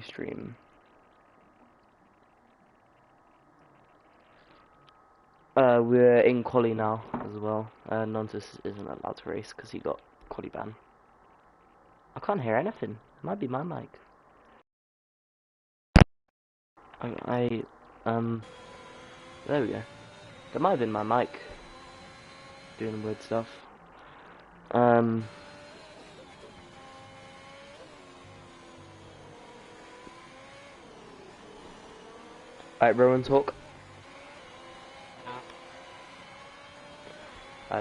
new stream. We're in quali now as well. Nontus isn't allowed to race because he got quali ban. I can't hear anything. It might be my mic. There we go. That might have been my mic doing weird stuff. Alright, Rowan, talk.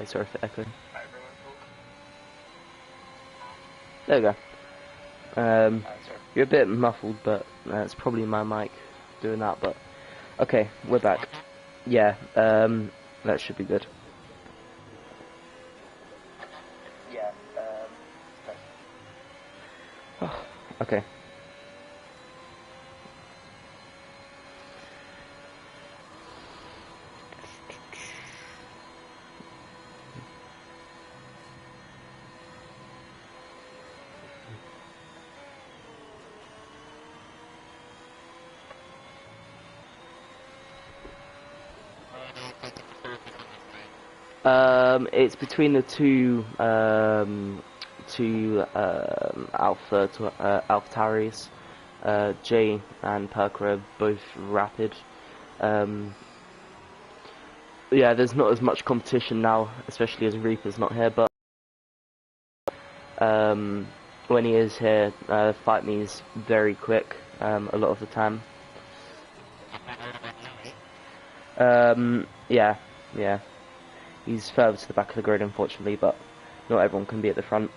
Sorry for echoing. There we go. You're a bit muffled, but it's probably my mic doing that, but okay, we're back. Yeah, that should be good. Yeah, oh, okay. It's between the two AlphaTauris. Jay and Perker are both rapid. Yeah, there's not as much competition now, especially as Reaper's not here, but when he is here, Fight Me's very quick, a lot of the time. Yeah. He's further to the back of the grid, unfortunately, but not everyone can be at the front.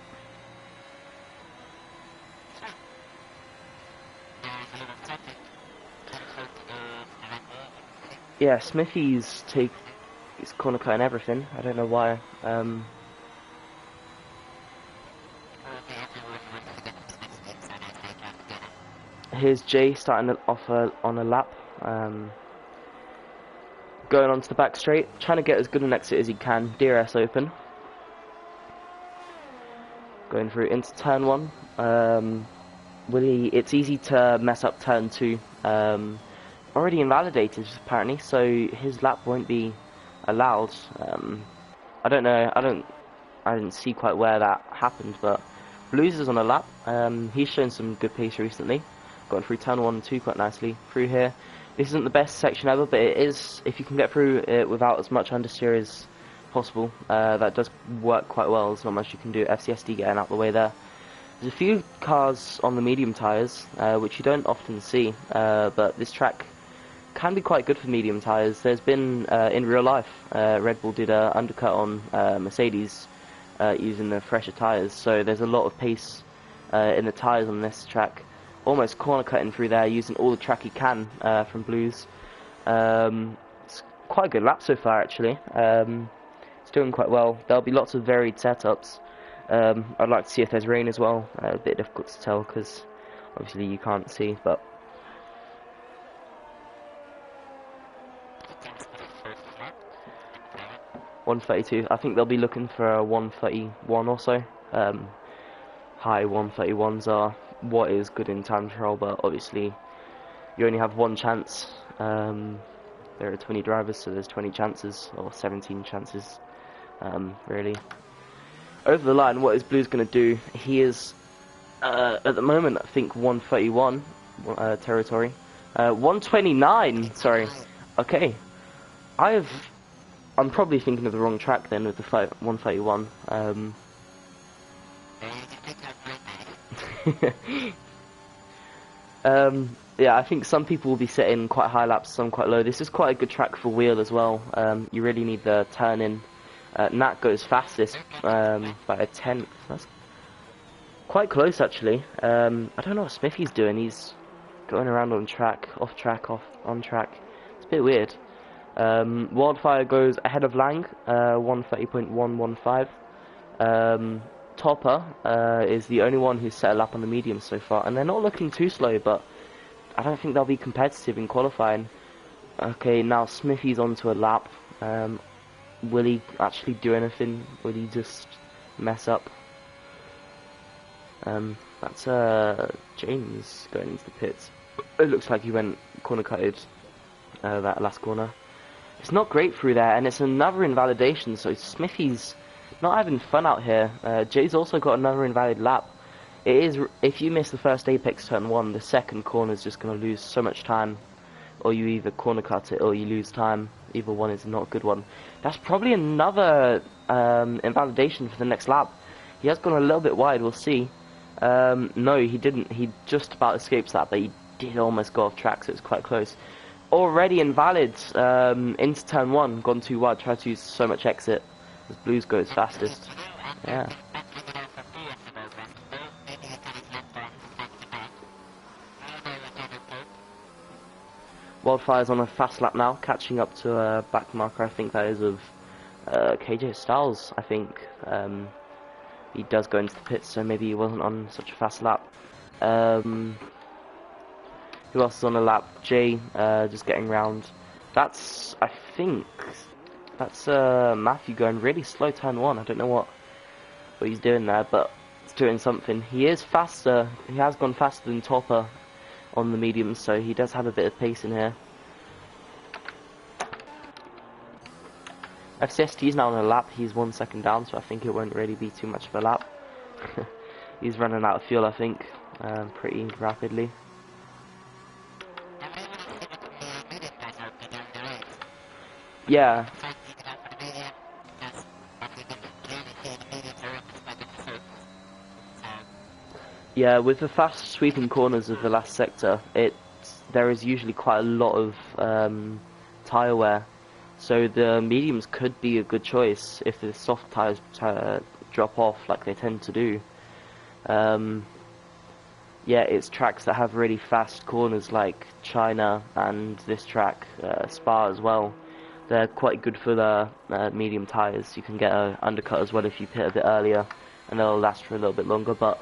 Yeah, Smithy's he's corner cutting everything. I don't know why. Here's Jay starting off on a lap. Going onto the back straight, trying to get as good an exit as he can. DRS open. Going through into turn 1. It's easy to mess up turn 2. Already invalidated apparently, so his lap won't be allowed. I don't know. I didn't see quite where that happened, but Blues is on a lap. He's shown some good pace recently. Gone through turn 1 and 2 quite nicely. Through here. This isn't the best section ever, but it is, if you can get through it without as much understeer as possible, that does work quite well. There's not much you can do. FCSD getting out the way there. There's a few cars on the medium tyres, which you don't often see, but this track can be quite good for medium tyres. There's been, in real life, Red Bull did an undercut on Mercedes using the fresher tyres, so there's a lot of pace in the tyres on this track. Almost corner cutting through there, using all the track he can from Blues. It's quite a good lap so far, actually. It's doing quite well. There'll be lots of varied setups. I'd like to see if there's rain as well. A bit difficult to tell because obviously you can't see, but 132. I think they'll be looking for a 131 or so. High 131s are what is good in time trial, but obviously you only have one chance. There are 20 drivers, so there's 20 chances, or 17 chances, really. Over the line, what is Blue's going to do? He is, at the moment, I think 131 territory. 129, sorry. Okay. I'm probably thinking of the wrong track then with the 131. Yeah, I think some people will be setting quite high laps, some quite low. This is quite a good track for wheel as well. You really need the turn in. Nat goes fastest by a tenth. That's quite close actually. I don't know what Smithy's doing. He's going around on track, off track, on track. It's a bit weird. Wildfire goes ahead of Lang, 130.115. Topper is the only one who's set a lap on the medium so far, and they're not looking too slow, but I don't think they'll be competitive in qualifying. Okay, now Smithy's onto a lap. Will he actually do anything? Will he just mess up? That's James going into the pits. It looks like he went corner cutted that last corner. It's not great through there, and it's another invalidation, so Smithy's not having fun out here. Jay's also got another invalid lap. It is, if you miss the first apex turn 1, the second corner is just going to lose so much time, or you either corner cut it or you lose time. Either one is not a good one. That's probably another invalidation for the next lap. He has gone a little bit wide, we'll see. No, he didn't. He just about escapes that, but he did almost go off track, so it's quite close. Already invalid into turn 1, gone too wide, tried to use so much exit. As Blues goes fastest. Yeah. Wildfire's on a fast lap now, catching up to a back marker, I think that is of KJ Styles, I think. He does go into the pits, so maybe he wasn't on such a fast lap. Who else is on a lap? Jay, just getting round. That's, I think, that's Matthew going really slow turn 1. I don't know what he's doing there, but it's doing something. He is faster. He has gone faster than Topper on the mediums, so he does have a bit of pace in here. FCST's now on a lap. He's 1 second down, so I think it won't really be too much of a lap. He's running out of fuel, I think, pretty rapidly. Yeah. Yeah, with the fast sweeping corners of the last sector, there is usually quite a lot of tyre wear, so the mediums could be a good choice if the soft tyres drop off like they tend to do. Yeah, it's tracks that have really fast corners like China and this track, Spa as well. They're quite good for the medium tyres. You can get an undercut as well if you pit a bit earlier, and they'll last for a little bit longer, but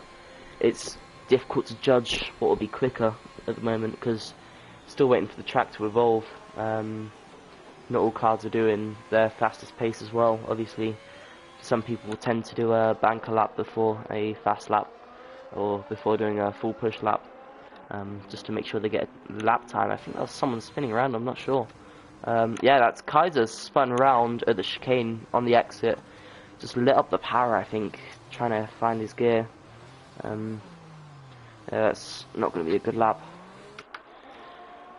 it's difficult to judge what will be quicker at the moment because still waiting for the track to evolve. Not all cars are doing their fastest pace as well. Obviously, some people tend to do a banker lap before a fast lap or before doing a full push lap, just to make sure they get lap time. I think that was someone spinning around, I'm not sure. Yeah, that's Kaiser spun around at the chicane on the exit, just lit up the power, I think, trying to find his gear. Yeah, that's not going to be a good lap.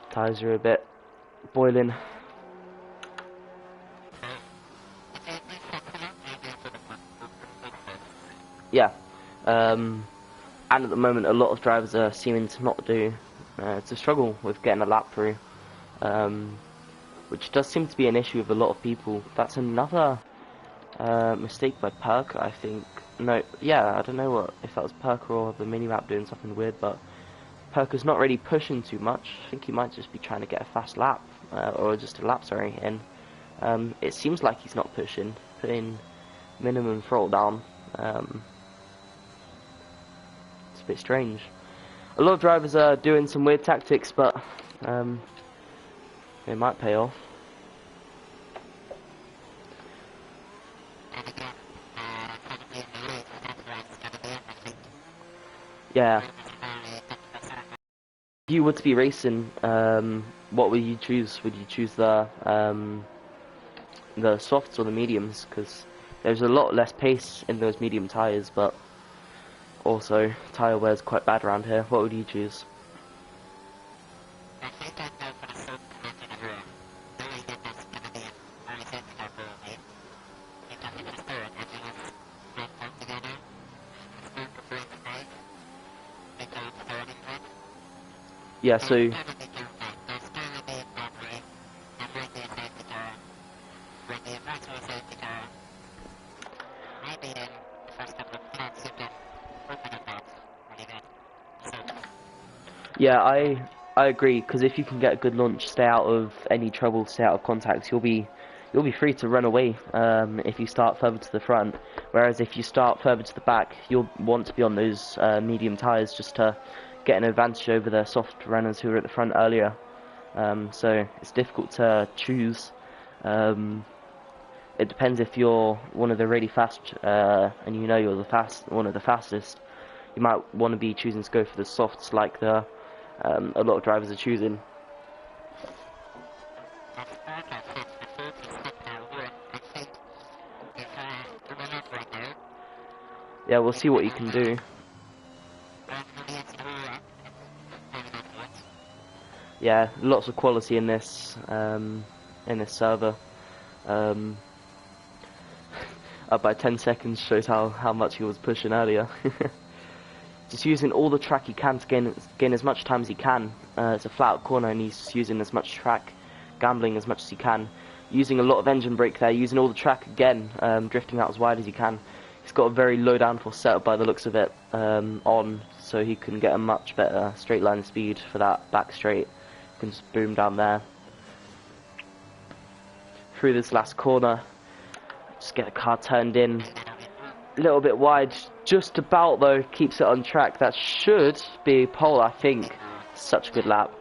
Tyres are a bit boiling. Yeah, and at the moment a lot of drivers are seeming to not do, to struggle with getting a lap through, which does seem to be an issue with a lot of people. That's another mistake by Perker, I think. No, yeah, I don't know if that was Perker or the mini-map doing something weird, but Perker's not really pushing too much. I think he might just be trying to get a fast lap, or just a lap, sorry, in. It seems like he's not pushing, putting minimum throttle down. It's a bit strange. A lot of drivers are doing some weird tactics, but they might pay off. Yeah. If you were to be racing, what would you choose? Would you choose the softs or the mediums? Because there's a lot less pace in those medium tyres, but also tyre wear is quite bad around here. What would you choose? Yeah, so yeah, I agree, because if you can get a good launch, stay out of any trouble, stay out of contacts, you'll be free to run away if you start further to the front. Whereas if you start further to the back, you'll want to be on those medium tyres just to get an advantage over the soft runners who were at the front earlier. So it's difficult to choose. It depends if you're one of the really fast, and you know you're one of the fastest. you might want to be choosing to go for the softs like a lot of drivers are choosing. Yeah, we'll see what he can do. Yeah, lots of quality in this server. Up by 10 seconds shows how much he was pushing earlier. Just using all the track he can to gain as much time as he can. It's a flat out corner and he's just using as much track, gambling as much as he can. Using a lot of engine brake there, using all the track again, drifting out as wide as he can. He's got a very low downforce setup by the looks of it on, so he can get a much better straight line speed for that back straight. He can just boom down there. Through this last corner, just get the car turned in. A little bit wide, just about though, keeps it on track. That should be pole, I think. Such a good lap.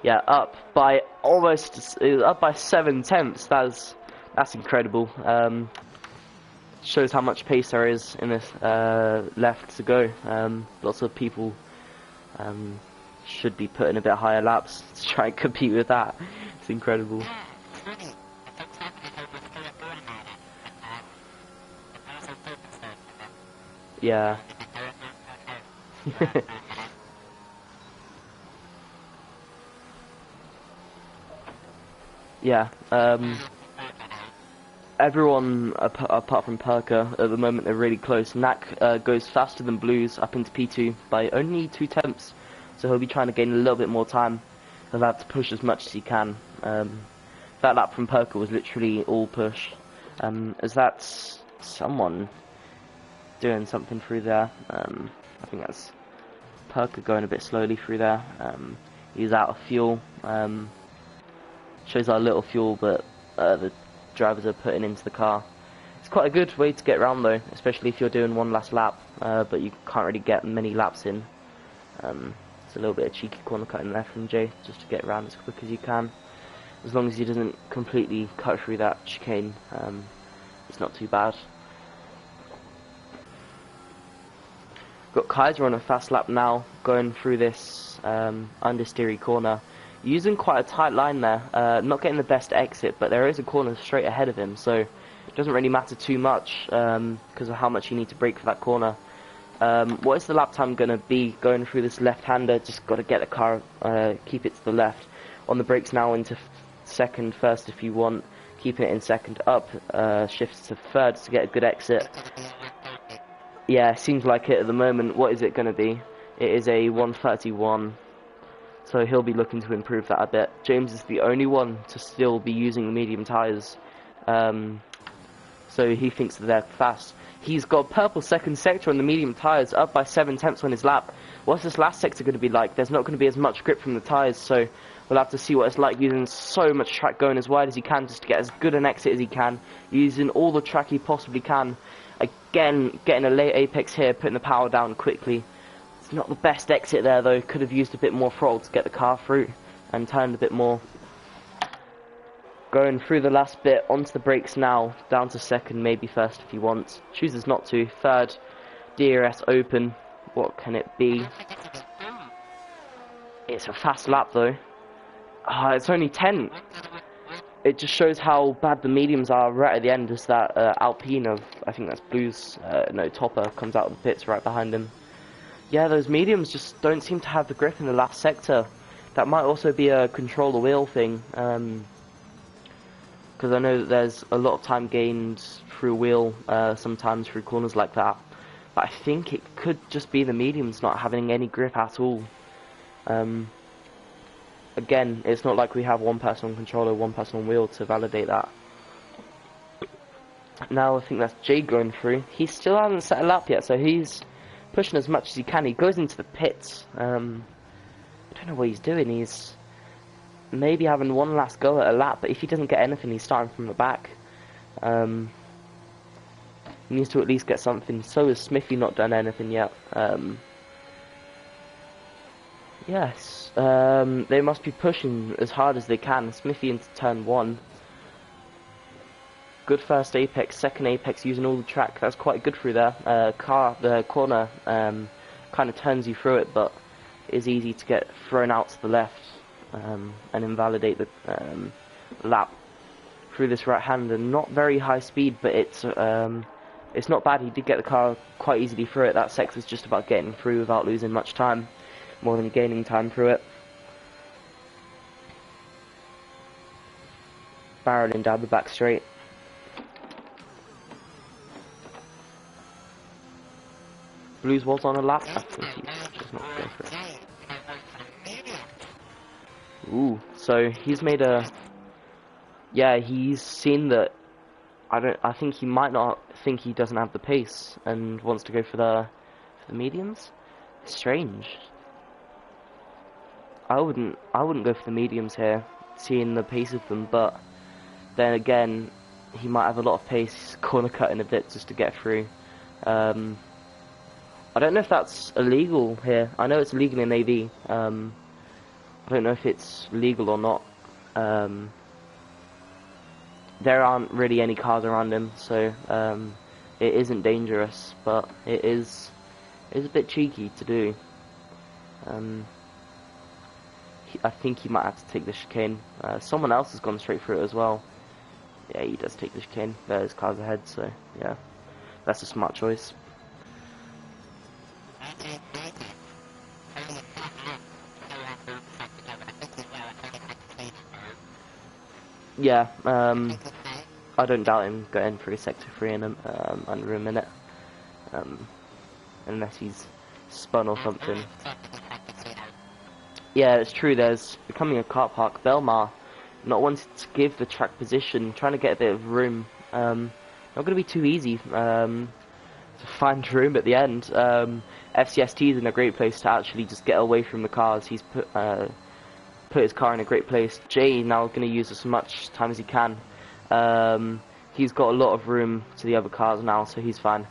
Yeah, up by 7/10. That's incredible. Shows how much pace there is in this left to go. Lots of people should be putting a bit higher laps to try and compete with that. It's incredible. Yeah. Yeah. Everyone apart from Perker at the moment they're really close. Knack goes faster than Blues up into P2 by only 2/10, so he'll be trying to gain a little bit more time. He'll have to push as much as he can. That lap from Perker was literally all push. As that's someone doing something through there. I think that's Perker going a bit slowly through there. He's out of fuel. Shows how little fuel, but the drivers are putting into the car. It's quite a good way to get around though, especially if you're doing one last lap, but you can't really get many laps in. It's a little bit of cheeky corner cutting there from Jay, just to get around as quick as you can. As long as he doesn't completely cut through that chicane, it's not too bad. Got Kaiser on a fast lap now, going through this understeery corner. Using quite a tight line there, not getting the best exit, but there is a corner straight ahead of him, so it doesn't really matter too much because of how much you need to brake for that corner. What is the lap time going to be going through this left-hander? Just got to get the car, keep it to the left. On the brakes now into second, first if you want, keeping it in second, up, shifts to third to get a good exit. Yeah, seems like it at the moment. What is it going to be? It is a 131. So he'll be looking to improve that a bit. James is the only one to still be using the medium tyres. So he thinks that they're fast. He's got purple second sector on the medium tyres, up by 7/10 on his lap. What's this last sector going to be like? There's not going to be as much grip from the tyres, so we'll have to see what it's like using so much track going as wide as he can just to get as good an exit as he can, using all the track he possibly can. Again, getting a late apex here, putting the power down quickly. It's not the best exit there though, could have used a bit more throttle to get the car through and turned a bit more. Going through the last bit, onto the brakes now, down to second, maybe first if he wants. Chooses not to. Third, DRS open. What can it be? It's a fast lap though. It's only 10. It just shows how bad the mediums are right at the end. As that Alpine of, I think that's Blues, no, Topper comes out of the pits right behind him. Yeah, those mediums just don't seem to have the grip in the last sector. That might also be a control the wheel thing, because I know that there's a lot of time gained through wheel, sometimes through corners like that. But I think it could just be the mediums not having any grip at all. Again, it's not like we have one person on controller, one person on wheel to validate that. Now I think that's Jay going through. He still hasn't set a lap yet, so he's pushing as much as he can. He goes into the pits. I don't know what he's doing. He's maybe having one last go at a lap, but if he doesn't get anything, he's starting from the back. He needs to at least get something. So has Smithy not done anything yet. Yes, they must be pushing as hard as they can. Smithy into turn 1. Good first apex, second apex using all the track. That's quite good through there. The corner kind of turns you through it, but is easy to get thrown out to the left and invalidate the lap through this right-hander. Not very high speed, but it's not bad. He did get the car quite easily through it. That sector's just about getting through without losing much time, more than gaining time through it. Barreling down the back straight. Blues was on a lap. I think he's just not going for it. Ooh, so he's made a... Yeah, he's seen that... I think he might not think he doesn't have the pace and wants to go for the mediums. Strange. I wouldn't go for the mediums here, seeing the pace of them, but then again, he might have a lot of pace, corner cutting a bit just to get through. I don't know if that's illegal here. I know it's illegal in AV. I don't know if it's legal or not. There aren't really any cars around him, so it isn't dangerous, but it is a bit cheeky to do. I think he might have to take the chicane. Someone else has gone straight through it as well. Yeah, he does take the chicane. There's cars ahead, so yeah, that's a smart choice. Yeah, I don't doubt him going through sector 3 in under a minute, unless he's spun or something. Yeah, it's true, there's becoming a car park. Belmar not wanting to give the track position, trying to get a bit of room. Not going to be too easy to find room at the end. FCST is in a great place to actually just get away from the cars. He's put his car in a great place. Jay now going to use as much time as he can. He's got a lot of room to the other cars now, so he's fine.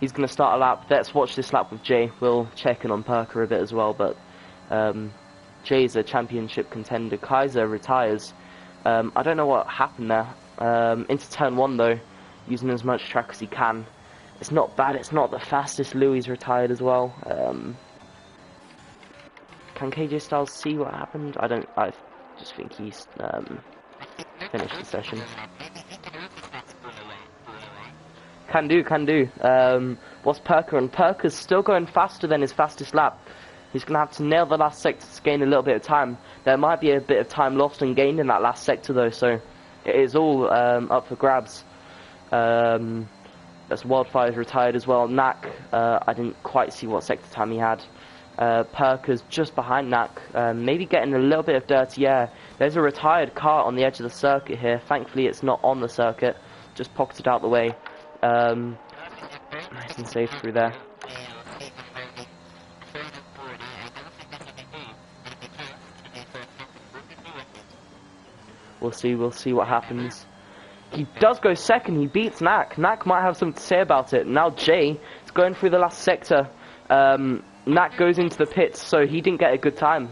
He's going to start a lap. Let's watch this lap with Jay. We'll check in on Perker a bit as well, but Jay's a championship contender. Kaiser retires. I don't know what happened there. Into turn 1 though, using as much track as he can. It's not bad. It's not the fastest. Louis retired as well. Can KJ Styles see what happened? I just think he's finished the session. Can do. What's Perker? And Perker's still going faster than his fastest lap. He's going to have to nail the last sector to gain a little bit of time. There might be a bit of time lost and gained in that last sector though, so it is all up for grabs. That's Wildfire's retired as well. Knack, I didn't quite see what sector time he had. Perker's just behind Knack, maybe getting a little bit of dirty air. There's a retired car on the edge of the circuit here. Thankfully it's not on the circuit, just pocketed out the way. Nice and safe through there. We'll see what happens. He does go second, he beats Knack. Knack might have something to say about it. Now Jay is going through the last sector. Knack goes into the pits, so he didn't get a good time.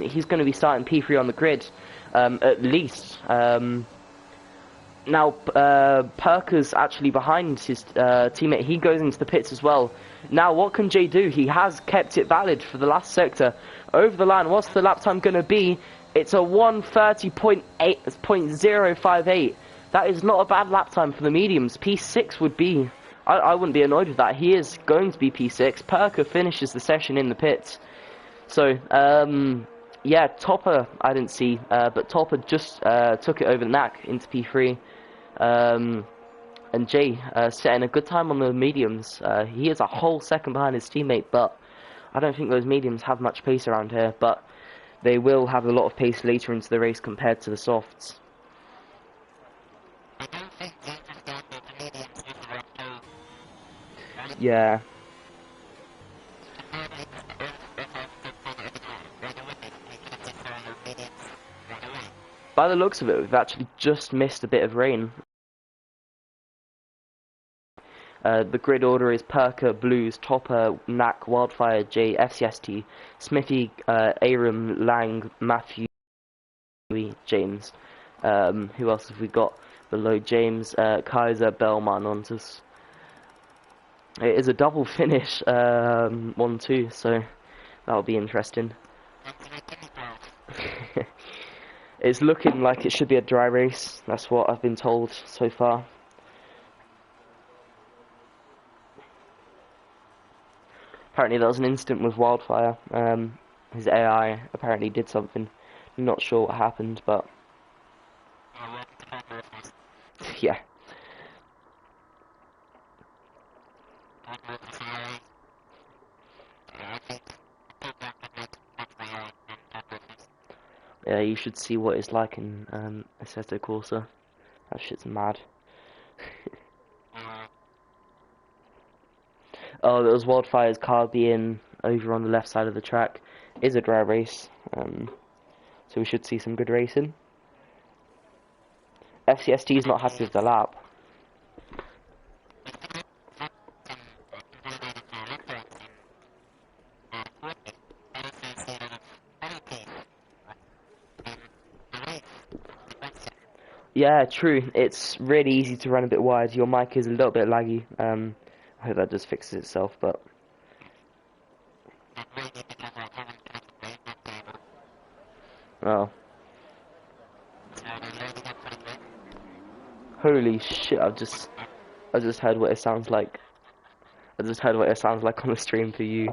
He's going to be starting P3 on the grid, at least. Now, Perker's actually behind his teammate. He goes into the pits as well. Now, what can Jay do? He has kept it valid for the last sector. Over the line, what's the lap time going to be? It's a 1:30.058. That is not a bad lap time for the mediums. P6 would be... I wouldn't be annoyed with that. He is going to be P6. Perker finishes the session in the pits. So, yeah, Topper, I didn't see, but Topper just took it over Knack into P3. And Jay setting a good time on the mediums. He is a whole second behind his teammate, but I don't think those mediums have much pace around here. But they will have a lot of pace later into the race compared to the softs. Yeah. By the looks of it, we've actually just missed a bit of rain. The grid order is Perker, Blues, Topper, Knack, Wildfire, J, FCST, Smithy, Aram, Lang, Matthew, James. Who else have we got below James? Kaiser, Bellman, Ontus. It is a double finish, 1-2, so that'll be interesting. It's looking like it should be a dry race. That's what I've been told so far. Apparently there was an incident with Wildfire. His AI apparently did something. Not sure what happened, but yeah. Yeah, you should see what it's like in Assetto Corsa. That shit's mad. Oh, there was Wildfire's car being over on the left side of the track. It is a dry race, so we should see some good racing. FCST is not happy with the lap. Yeah, true. It's really easy to run a bit wide. Your mic is a little bit laggy. I hope that just fixes itself, but... Oh. Holy shit, I just heard what it sounds like. I just heard what it sounds like on the stream for you.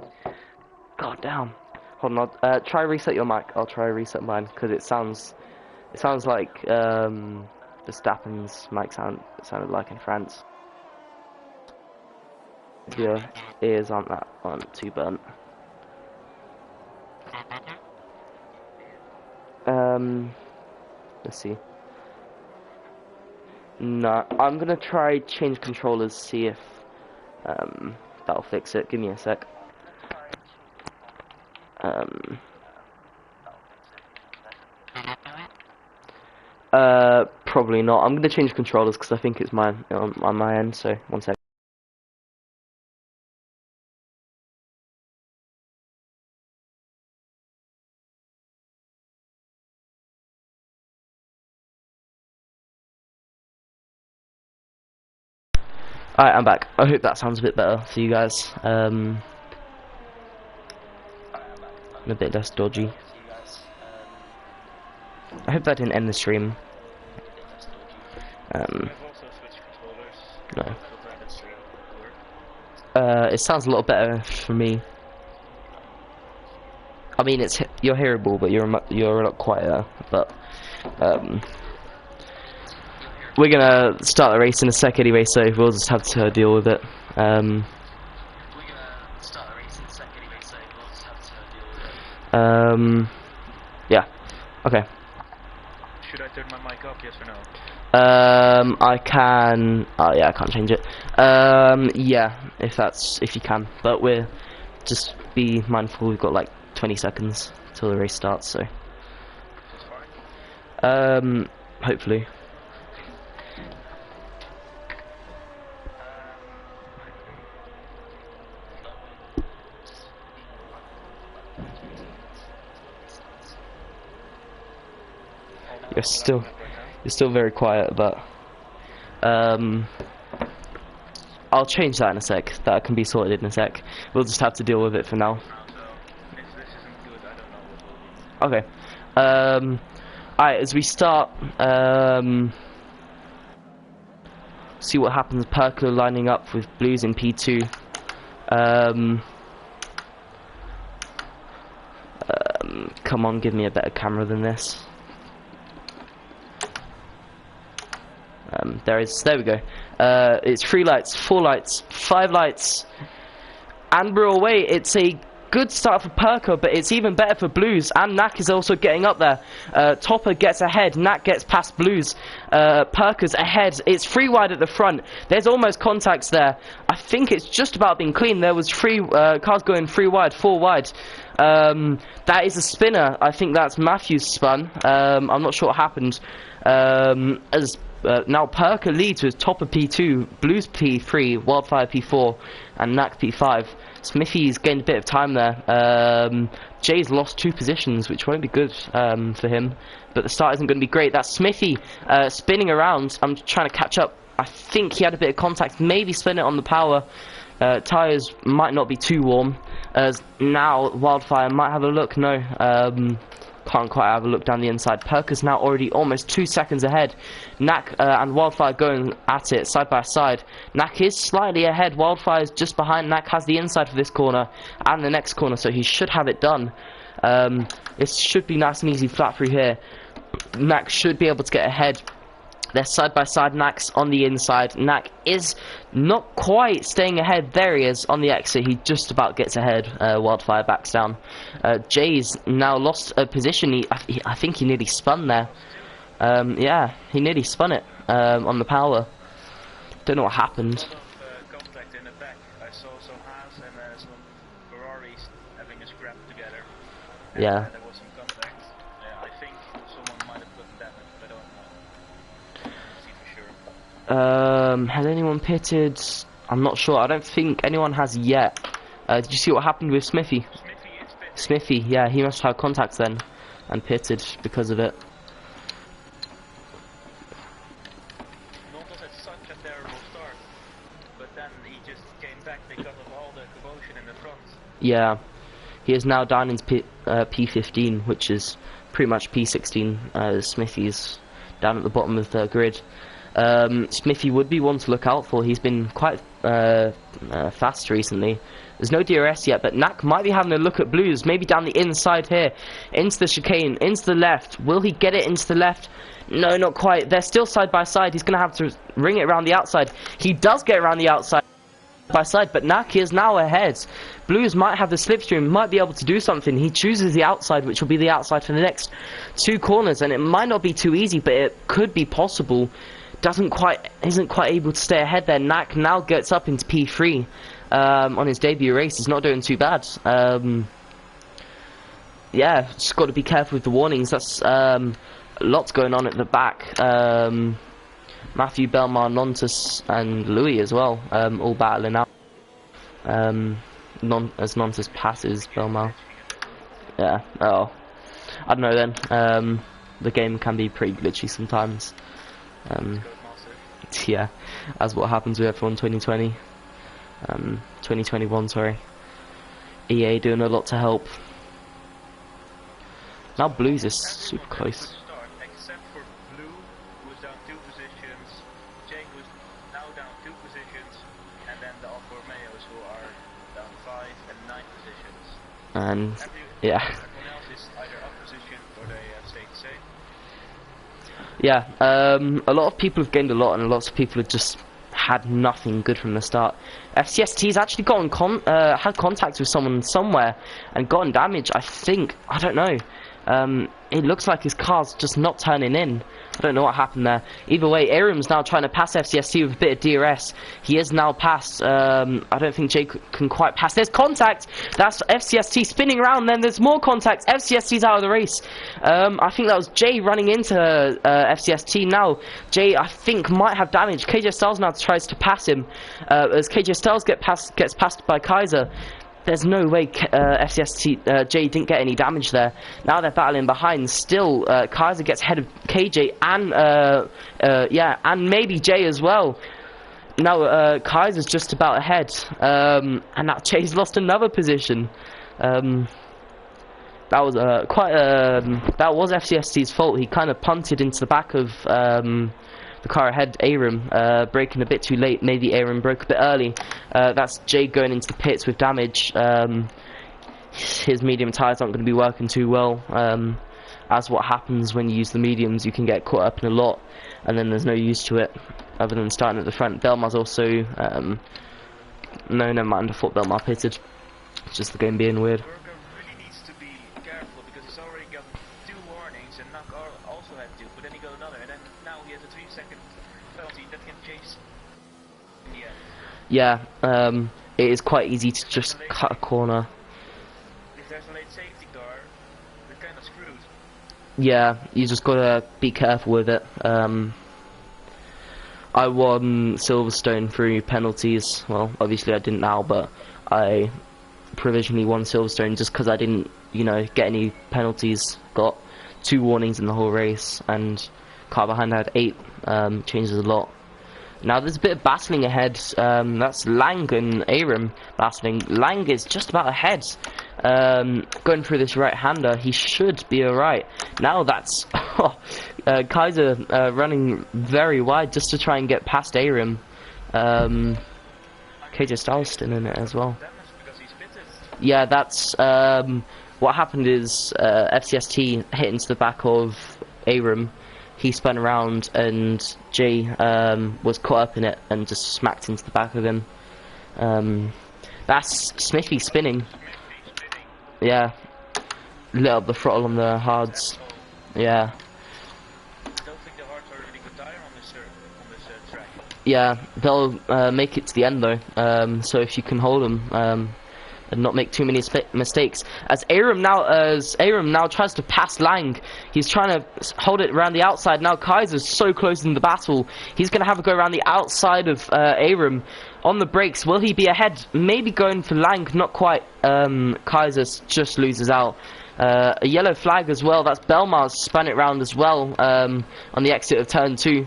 God damn. Hold on, try reset your mic. I'll try reset mine, because it sounds like, Verstappen's mic sounded like in France. Your ears aren't too burnt. Let's see. No, I'm gonna try change controllers, see if that'll fix it. Give me a sec. Probably not. I'm gonna change controllers because I think it's mine on my end. So 1 sec. Alright, I'm back. I hope that sounds a bit better for you guys. And a bit less dodgy. I hope that didn't end the stream. No. It sounds a lot better for me. I mean, you're hearable, but you're a lot quieter. But we're gonna start the race in a sec anyway, so we'll just have to deal with it. Yeah. Okay. Should I turn my mic up, yes or no? I can. Oh yeah, I can't change it. Yeah, if you can. But we're just be mindful. We've got like 20 seconds till the race starts, so. Hopefully. You're still very quiet, but I'll change that in a sec. That can be sorted in a sec. We'll just have to deal with it for now. Okay. Alright, as we start, see what happens. Perko lining up with Blues in P2. Come on, give me a better camera than this. There we go. It's 3 lights, 4 lights, 5 lights, and we're away. It's a good start for Perko, but it's even better for Blues, and Nak is also getting up there. Topper gets ahead, Nak gets past Blues, Perko's ahead. It's 3 wide at the front. There's almost contacts there. I think it's just about being clean. There was 3 cars going 3 wide, 4 wide. That is a spinner. I think that's Matthew's spun. I'm not sure what happened. Now Perko leads with Topper P2, Blues P3, Wildfire P4, and Nak P5. Smithy's gained a bit of time there. Jay's lost 2 positions, which won't be good for him. But the start isn't going to be great. That's Smithy spinning around. I'm trying to catch up. I think he had a bit of contact. Maybe spin it on the power. Tyres might not be too warm, as now Wildfire might have a look. No, can't quite have a look down the inside. Perker's now already almost 2 seconds ahead. Knack and Wildfire going at it side by side. Knack is slightly ahead. Wildfire's just behind. Knack has the inside for this corner and the next corner, so he should have it done. It should be nice and easy flat through here. Knack should be able to get ahead. They're side by side. Knack's on the inside. Knack is not quite staying ahead. There he is on the exit. He just about gets ahead. Wildfire backs down. Jay's now lost a position. I think he nearly spun there. Yeah, he nearly spun it on the power. Don't know what happened. Contact in the back. I saw some Haas and some Ferraris having a scrap together. Yeah. There was some contact. I think someone might have gotten damaged, but I don't know. See for sure. Has anyone pitted? I'm not sure. I don't think anyone has yet. Did you see what happened with Smithy? Smithy, yeah, he must have contacts then and pitted because of it. Nontos had such a terrible start, but then he just came back because of all the commotion in the front. Yeah, he is now down into P15, which is pretty much P16. Smithy's down at the bottom of the grid. Smithy would be one to look out for. He's been quite fast recently. There's no DRS yet, but Knack might be having a look at Blues, maybe down the inside here, into the chicane, into the left. Will he get it into the left? No, not quite. They're still side by side. He's going to have to ring it around the outside. He does get around the outside by side, but Knack is now ahead. Blues might have the slipstream, might be able to do something. He chooses the outside, which will be the outside for the next 2 corners, and it might not be too easy, but it could be possible. Isn't quite able to stay ahead there. Knack now gets up into P3 on his debut race. He's not doing too bad. Yeah, just got to be careful with the warnings. That's lots going on at the back. Matthew, Belmar, Nontus, and Louis as well, all battling out. As Nontus passes Belmar. Yeah. Oh, I don't know then. The game can be pretty glitchy sometimes. Yeah, as what happens with F1 2020, 2021, sorry. EA doing a lot to help. Now Blues is super close. Except for Blue, who was down 2 positions, Jake was now down 2 positions, and then the Alfa Romeos who are down 5 and 9 positions. And yeah. Everyone else is either up position or they have stayed the same. Yeah, a lot of people have gained a lot, and lots of people have just had nothing good from the start. FCST's actually had contact with someone somewhere and gotten damage, I think. I don't know. It looks like his car's just not turning in. I don't know what happened there. Either way, Aram's now trying to pass FCST with a bit of DRS. He is now passed. I don't think Jake can quite pass. There's contact. That's FCST spinning around. Then there's more contact. FCST's out of the race. I think that was Jay running into FCST now. Jay, I think, might have damage. KJ Styles now tries to pass him. As KJ Styles gets passed by Kaiser. There's no way Jay didn't get any damage there. Now they're battling behind. Still, Kaiser gets ahead of KJ and maybe Jay as well. Now Kaiser's just about ahead, and now Jay's lost another position. That was that was FCST's fault. He kind of punted into the back of the car ahead, Aram, braking a bit too late. Maybe Aram broke a bit early. That's Jay going into the pits with damage. His medium tyres aren't going to be working too well. As what happens when you use the mediums, you can get caught up in a lot, and then there's no use to it, other than starting at the front. Belmar's also... no, never mind, I thought Belmar pitted. It's just the game being weird. Really needs to be careful because he's already got 2 warnings and Nak also had 2, but then he got another, and then now he has a 3-second penalty that can chase in the end. Yeah, it is quite easy to just cut a corner. If there's a late safety car, we're kind of screwed. Yeah, you just gotta be careful with it. I won Silverstone through penalties. Well, obviously I didn't now, but I provisionally won Silverstone just because I didn't, get any penalties. Got 2 warnings in the whole race, and car behind had 8. Changes a lot. Now there's a bit of battling ahead. That's Lang and Aram battling. Lang is just about ahead. Going through this right-hander, he should be alright. Now that's Kaiser running very wide just to try and get past Aram. KJ Styles still in it as well. Yeah, that's what happened is FCST hit into the back of Aram. He spun around and Jay was caught up in it and just smacked into the back of him. That's Smithy spinning. Yeah, lit up the throttle on the hards. Yeah. Yeah, they'll make it to the end though. So if you can hold them and not make too many mistakes. As Aram now tries to pass Lang, he's trying to hold it around the outside. Now Kaiser's so close in the battle. He's going to have to go around the outside of Aram. On the brakes, will he be ahead? Maybe going for Lang, not quite. Kaiser just loses out. A yellow flag as well. That's Belmar's spun it round as well on the exit of turn 2.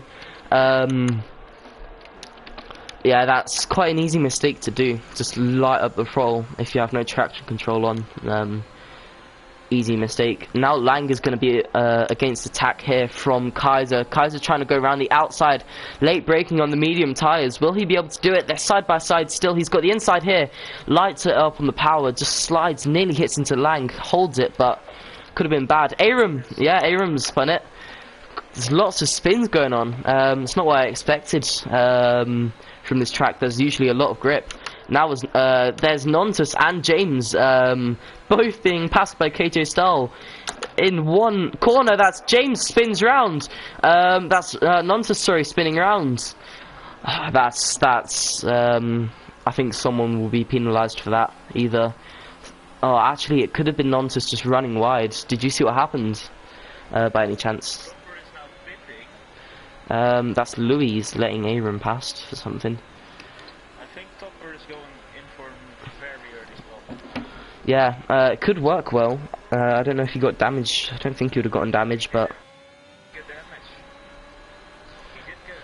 Yeah, that's quite an easy mistake to do. Just light up the throttle if you have no traction control on. Easy mistake. Now Lang is going to be against attack here from Kaiser. Kaiser trying to go around the outside. Late braking on the medium tyres. Will he be able to do it? They're side by side still. He's got the inside here. Lights it up on the power. Just slides. Nearly hits into Lang. Holds it, but could have been bad. Aram. Yeah, Aram spun it. There's lots of spins going on. It's not what I expected from this track. There's usually a lot of grip. Now there's Nontus and James both being passed by KJ Stahl in one corner. That's James spins round. That's Nontus, sorry, spinning round. That's I think someone will be penalised for that. Either actually it could have been Nontus just running wide. Did you see what happened by any chance? That's Louis letting Aram past for something. I think Topper is going in for very early as well. Yeah, it could work well. I don't know if he got damage. I don't think he would have gotten damage, but... Get damage. He did good.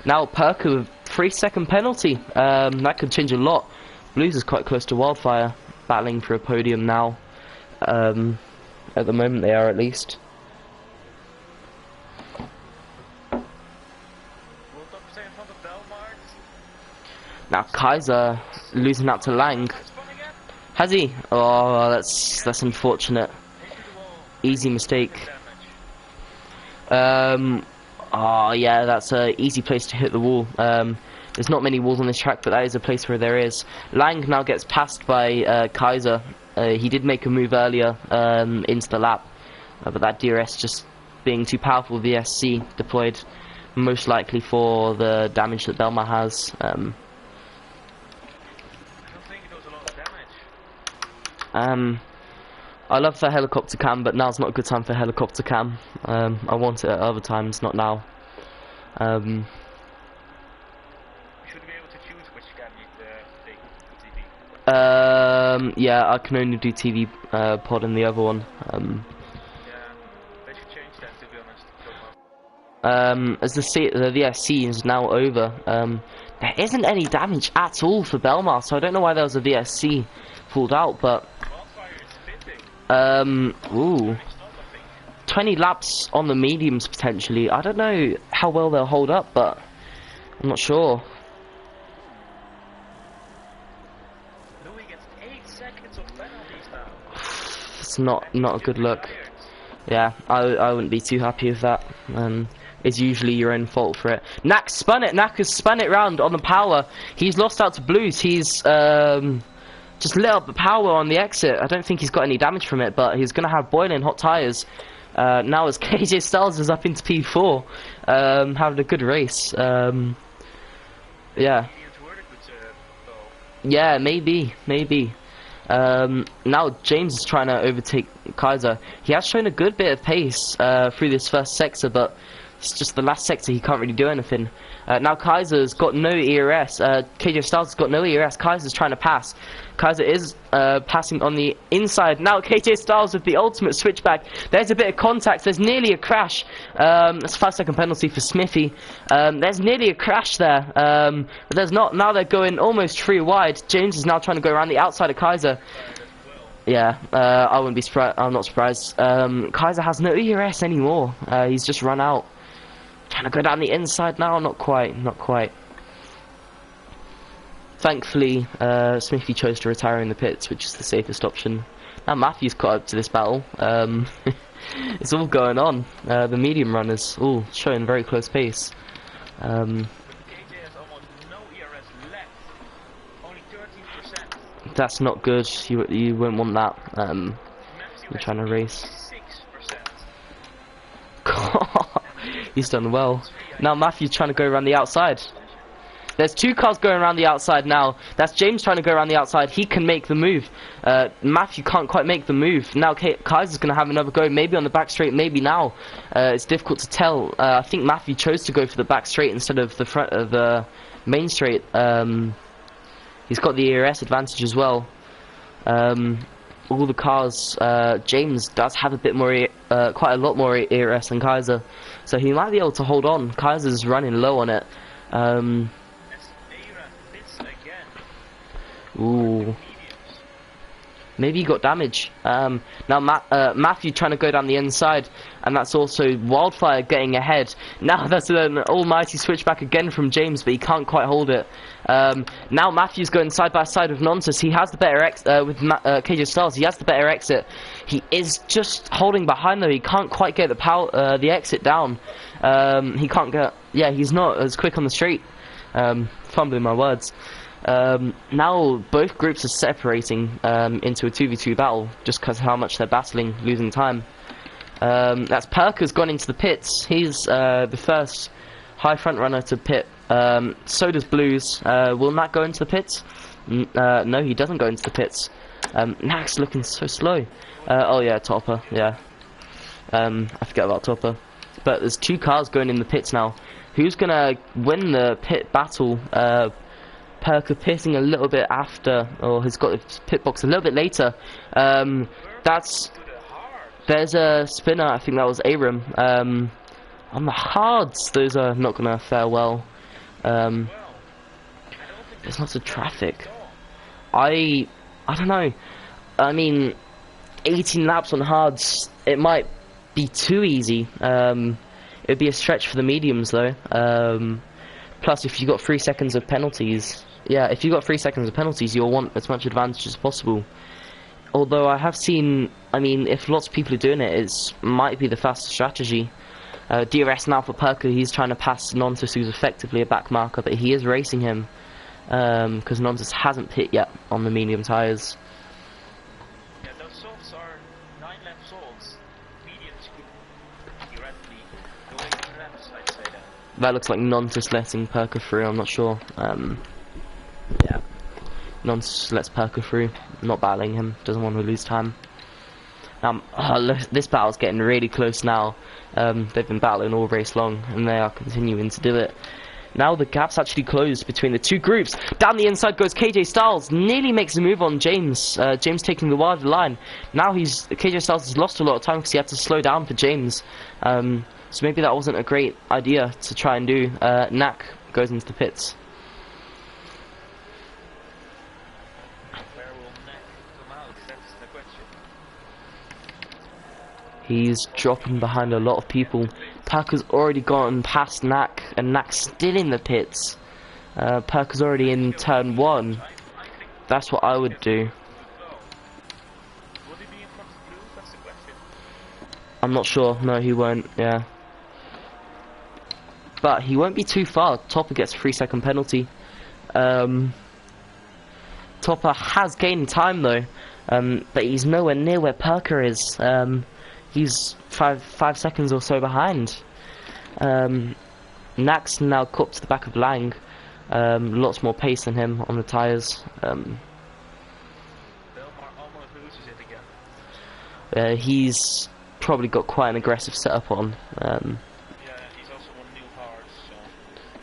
Now Perker with 3-second penalty. That could change a lot. Blues is quite close to Wildfire, battling for a podium now. At the moment they are, at least. Now Kaiser losing out to Lang. Has he? Oh, that's unfortunate. Easy mistake. Oh yeah, that's a easy place to hit the wall. There's not many walls on this track, but that is a place where there is. Lang now gets passed by Kaiser. He did make a move earlier into the lap, but that DRS just being too powerful, the SC deployed most likely for the damage that Belmar has. I love the helicopter cam, but now's not a good time for helicopter cam. I want it at other times, not now. You should be able to choose which cam you take for TV. Yeah, I can only do TV pod and the other one. Yeah, they should change that, to be honest. As the SC is now over, there isn't any damage at all for Belmar, so I don't know why there was a VSC pulled out, but 20 laps on the mediums potentially. I don't know how well they'll hold up, but I'm not sure. Louis gets 8 seconds of penalties now. It's not a good look. Yeah, I wouldn't be too happy with that. It's usually your own fault for it. Nak spun it. Nak has spun it round on the power. He's lost out to Blues. He's just lit up the power on the exit. I don't think he's got any damage from it, but he's going to have boiling hot tyres. Now as KJ Styles is up into P4, having a good race. Yeah. Yeah, maybe. Now James is trying to overtake Kaiser. He has shown a good bit of pace through this first sector, but It's just the last sector, he can't really do anything. Now Kaiser's got no ERS. KJ Styles has got no ERS. Kaiser's trying to pass. Kaiser is passing on the inside. Now KJ Styles with the ultimate switchback. There's a bit of contact. There's nearly a crash. That's a 5-second penalty for Smithy. There's nearly a crash there. But there's not. Now they're going almost 3 wide. James is now trying to go around the outside of Kaiser. Yeah, I wouldn't be surprised. I'm not surprised. Kaiser has no ERS anymore. He's just run out. Trying to go down the inside now, not quite, not quite. Thankfully, Smithy chose to retire in the pits, which is the safest option. Now Matthew's caught up to this battle. It's all going on. The medium runners all showing very close pace. KJ has almost no ERS left, only 13%. That's not good. You wouldn't want that. You're trying to race. 6%. He's done well. Now Matthew's trying to go around the outside. There's 2 cars going around the outside now. That's James trying to go around the outside. He can make the move. Matthew can't quite make the move. Now Kaiser's going to have another go. Maybe on the back straight, maybe now. It's difficult to tell. I think Matthew chose to go for the back straight instead of the front of the main straight. He's got the ERS advantage as well. All the cars, James does have a bit more, quite a lot more ERS than Kaiser, so he might be able to hold on. Kaiser's running low on it. Ooh. Maybe he got damage. Now Matthew trying to go down the inside, and that's also Wildfire getting ahead. Now that's an almighty switchback again from James, but he can't quite hold it. Now Matthew's going side by side with Nonsus. He has the better with KJ Styles. He has the better exit. He is just holding behind though. He can't quite get the exit down. He can't get. Yeah, he's not as quick on the straight. Fumbling my words. Now both groups are separating into a 2v2 battle just because of how much they're battling, losing time. That's Perker's gone into the pits. He's the first high front runner to pit. So does Blues. Will Matt go into the pits? No, he doesn't go into the pits. Nack's looking so slow. Oh yeah, Topper. Yeah, I forget about Topper. But there's 2 cars going in the pits now. Who's gonna win the pit battle? Perker pitting a little bit after, or has got his pit box a little bit later. There's a spinner, I think that was Aram. On the hards, those are not gonna fare well. There's lots of traffic. I don't know. I mean, 18 laps on hards, it might be too easy. It would be a stretch for the mediums though. Plus, if you got 3 seconds of penalties, yeah, if you got 3 seconds of penalties, you'll want as much advantage as possible. Although I have seen, I mean, if lots of people are doing it, it might be the fastest strategy. DRS now for Perker. He's trying to pass Nonsus, who's effectively a back marker, but he is racing him because Nonsus hasn't pit yet on the medium tyres. Yeah, those salts are 9-lap salts. Mediums could theoretically go 8 laps, I'd say that. That looks like Nonsus letting Perker through, I'm not sure. Yeah. Nonsus lets Perker through, not battling him, doesn't want to lose time. This battle's getting really close now. They've been battling all race long, and they are continuing to do it. Now the gap's actually closed between the 2 groups. Down the inside goes KJ Styles, nearly makes a move on James. James taking the wide line. Now KJ Styles has lost a lot of time because he had to slow down for James. So maybe that wasn't a great idea to try and do. Knack goes into the pits. Where will Knack come out? That's the question. He's dropping behind a lot of people. Perker's already gone past Knack, and Knack's still in the pits. Perker's already in turn 1. That's what I would do. Will he be in front of Blue? That's the question. I'm not sure. No, he won't. Yeah. But he won't be too far. Topper gets a 3-second penalty. Topper has gained time though, but he's nowhere near where Perker is. He's five seconds or so behind. Knack's now caught to the back of Lang. Lots more pace than him on the tyres. Belmar almost loses it again. He's probably got quite an aggressive setup on. Yeah, he's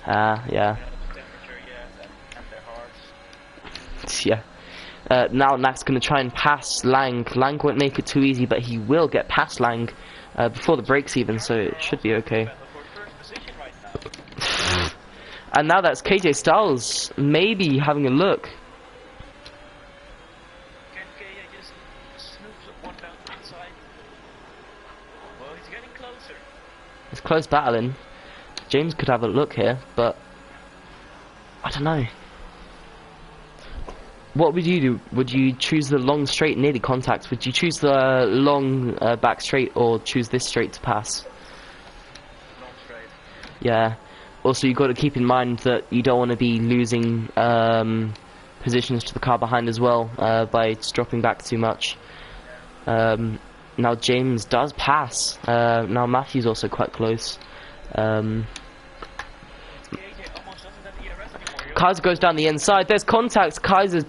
Yeah. You know, the temperature, yeah, and their hearts. Yeah. Now Nak's going to try and pass Lang. Lang won't make it too easy, but he will get past Lang before the brakes even, so it should be okay. Battle for first position right now. And now that's KJ Styles maybe having a look. Can KJ just snoops one down inside? Well, he's getting closer. It's close battling. James could have a look here, but I don't know. What would you do? Would you choose the long straight near the contact? Would you choose the long back straight or choose this straight to pass? Long straight. Yeah. Also, you've got to keep in mind that you don't want to be losing positions to the car behind as well by dropping back too much. Now James does pass. Now Matthew's also quite close. Kaiser goes down the inside. There's contact. Kaiser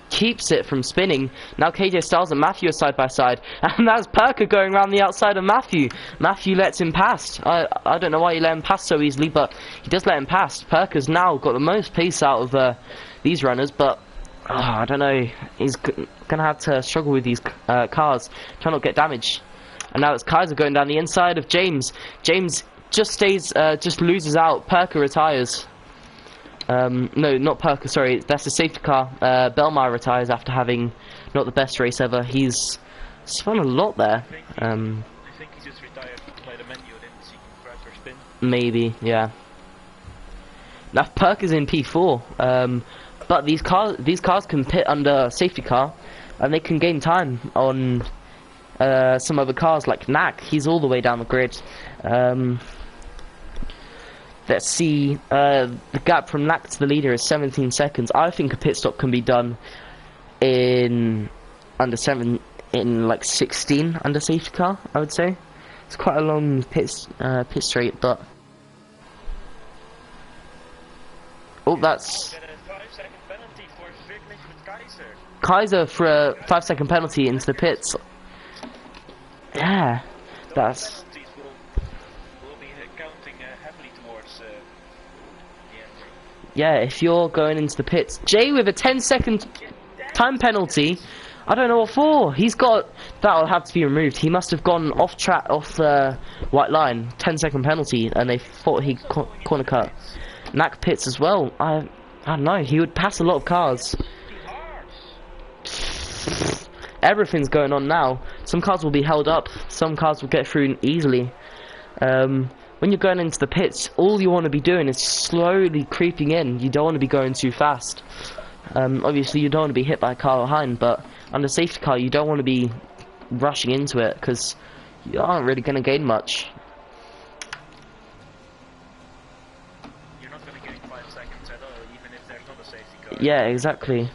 keeps it from spinning. Now KJ Styles and Matthew are side by side, and that's Perker going around the outside of Matthew. Matthew lets him pass. I don't know why he let him pass so easily, but he does let him pass. Perker's now got the most pace out of these runners, but I don't know. He's gonna have to struggle with these cars, try not to get damaged. And now it's Kaiser going down the inside of James. James just loses out. Perker retires. No, not Perker, sorry, that's the safety car. Belmar retires after having not the best race ever. He's spun a lot there. I think he just retired by the menu, didn't see crash or spin. Maybe, yeah. Now Perker's in P4, but these cars can pit under safety car, and they can gain time on some other cars like Nak. He's all the way down the grid. Let's see, the gap from Nak to the leader is 17 seconds. I think a pit stop can be done in like 16 under safety car, I would say. It's quite a long pit straight, but... Oh, that's... Get a 5-second penalty for Strickland with Kaiser. Kaiser for a 5-second penalty into the pits. Yeah, that's... Penalties will be counting heavily towards the end. Yeah, if you're going into the pits. Jay with a 10-second time penalty. I don't know what for. That'll have to be removed. He must have gone off the white line. 10-second penalty, and they thought he corner cut. Nak pits as well. I don't know. He would pass a lot of cars. Everything's going on now. Some cars will be held up. Some cars will get through easily. When you're going into the pits, all you want to be doing is slowly creeping in. You don't want to be going too fast. Obviously, you don't want to be hit by a car behind, but under safety car, you don't want to be rushing into it because you aren't really going to gain much. You're not going to gain 5 seconds at all, even if there's not a safety car. Yeah, exactly.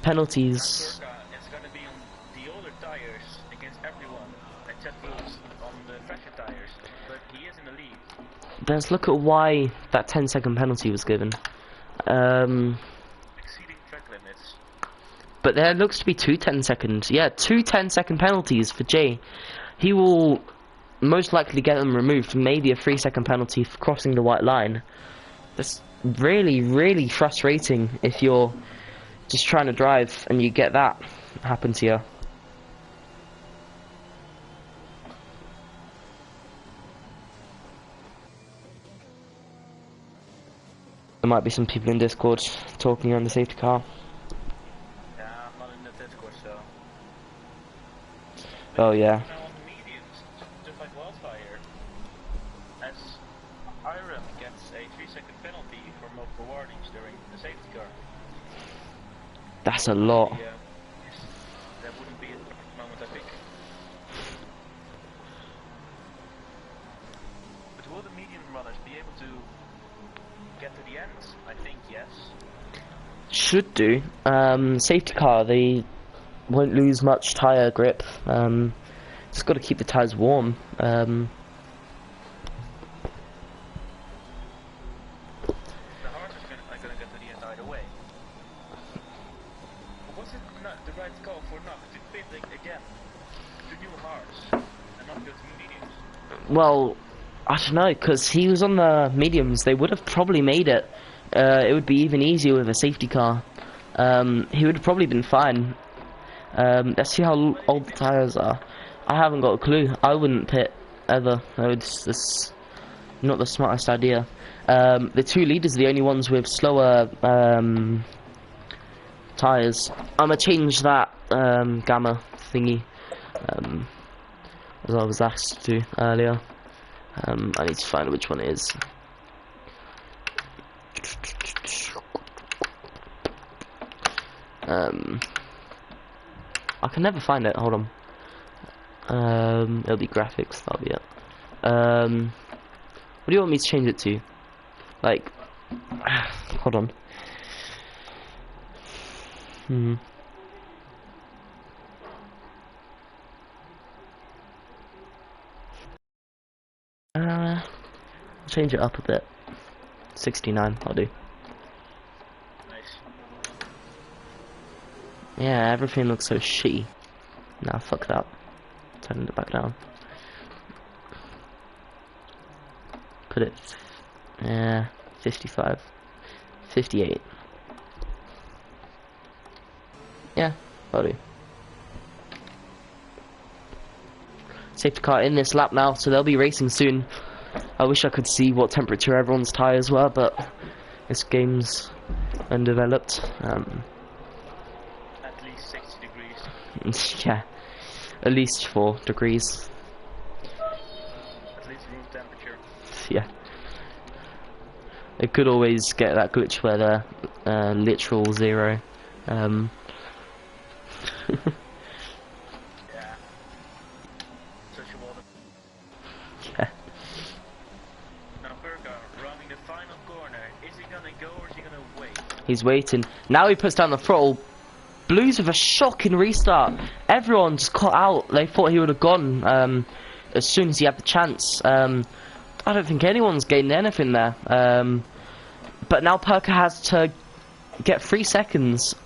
Penalties. It's going to be on the older tires against everyone, except Wolves on the fresher tires, but he is in the lead. Let's look at why that 10-second penalty was given. Exceeding track limits. But there looks to be two 10-second. Yeah, two 10-second penalties for Jay. He will most likely get them removed. Maybe a 3-second penalty for crossing the white line. That's really, really frustrating if you're just trying to drive and you get that happen to you. There might be some people in Discord talking on the safety car. Yeah, I'm not in the Discord, so. Oh yeah. Now on the mediums, just like Wildfire, as Iron gets a 3-second penalty for multiple warnings during the safety car. That's a lot. Yeah, that wouldn't be a perfect moment, I think. But will the medium runners be able to get to the end? I think yes. Should do. Safety car, they won't lose much tyre grip. Just got to keep the tyres warm. The Hearts are going to get to the end either way. Was it not the right call for Knock to pit again to new Hearts and not go to mediums? Well, I don't know, because he was on the mediums. They would have probably made it. It would be even easier with a safety car. He would have probably been fine. Let's see how old the tyres are. I haven't got a clue. I wouldn't pit ever. It's not the smartest idea. The 2 leaders are the only ones with slower tyres. I'm gonna change that gamma thingy, as I was asked to earlier. I need to find which one it is. I can never find it. Hold on. It'll be graphics. That'll be it. What do you want me to change it to? Like, hold on. Change it up a bit. 69, I'll do. Nice. Yeah, everything looks so shitty. Nah, fuck that. Turn it back down. Put it. 55. 58. Yeah, I'll do. Safety car in this lap now, so they'll be racing soon. I wish I could see what temperature everyone's tyres were, but this game's undeveloped. At least 60 degrees. Yeah, at least 4 degrees. At least room temperature. Yeah. It could always get that glitch where they're literal 0. Yeah. Such a water. Yeah. Now Perka rounding the final corner. Is he gonna go or is he gonna wait? He's waiting. Now he puts down the throttle. Blues with a shocking restart. Everyone just caught out. They thought he would have gone as soon as he had the chance. I don't think anyone's gained anything there. But now Perka has to get 3 seconds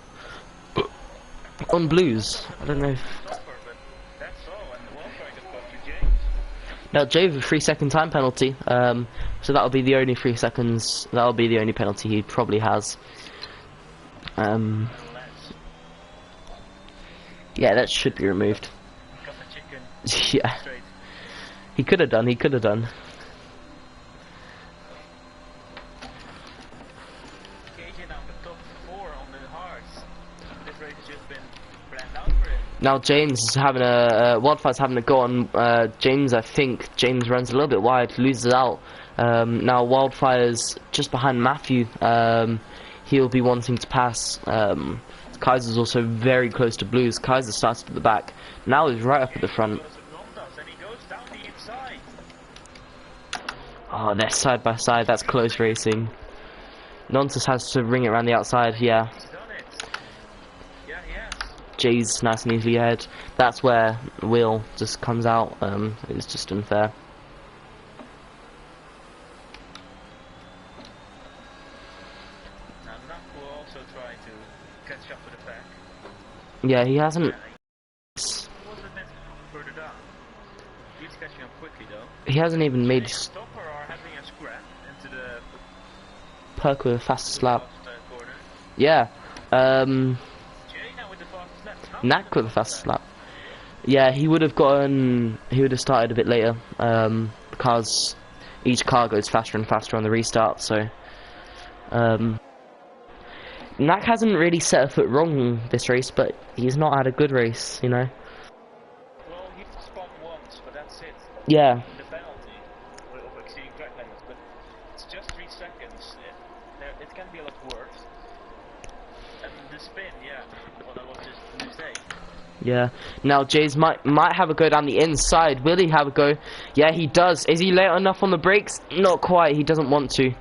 on Blues. I don't know if... That's all, and the wildfire just got to James. Now Jay with a 3-second time penalty. So that'll be the only 3 seconds. That'll be the only penalty he probably has. Yeah, that should be removed. Got the chicken. Yeah. Straight. He could have done. He could have done. KJ now the top 4 on the hearts. This race has just been planned out for him. Now James is having a Wildfire's having a go on James. I think James runs a little bit wide, loses out. Now Wildfire's just behind Matthew. He'll be wanting to pass. Kaiser's also very close to Blues. Kaiser started at the back. Now he's right up at the front. And he goes down the inside. Oh, they're side by side. That's close racing. Nonsense has to ring it around the outside. Yeah. He's done it. Yeah, he has. Jay's nice and easily ahead. That's where Will just comes out. It's just unfair. Now Nak will also try to catch up with the pack. Yeah, he hasn't. Yeah, he was a bit further down. He's catching up quickly though. He hasn't even made Stopper are having a scrap into the Perk with a fastest lap. corner. Yeah. Jay now with the fastest lap. Knack with the fastest lap. Yeah, he would have gotten. He would have started a bit later. Because each car goes faster and faster on the restart. So. Knack hasn't really set a foot wrong this race, but he's not had a good race, you know. Well, he spun once, but that's it. Yeah. The penalty of exceeding track limits, but it's just 3 seconds. It can be a lot worse. And the spin, yeah, well, that was just a mistake. Yeah. Now Jays might have a go down the inside. Will he have a go? Yeah, he does. Is he late enough on the brakes? Not quite. He doesn't want to.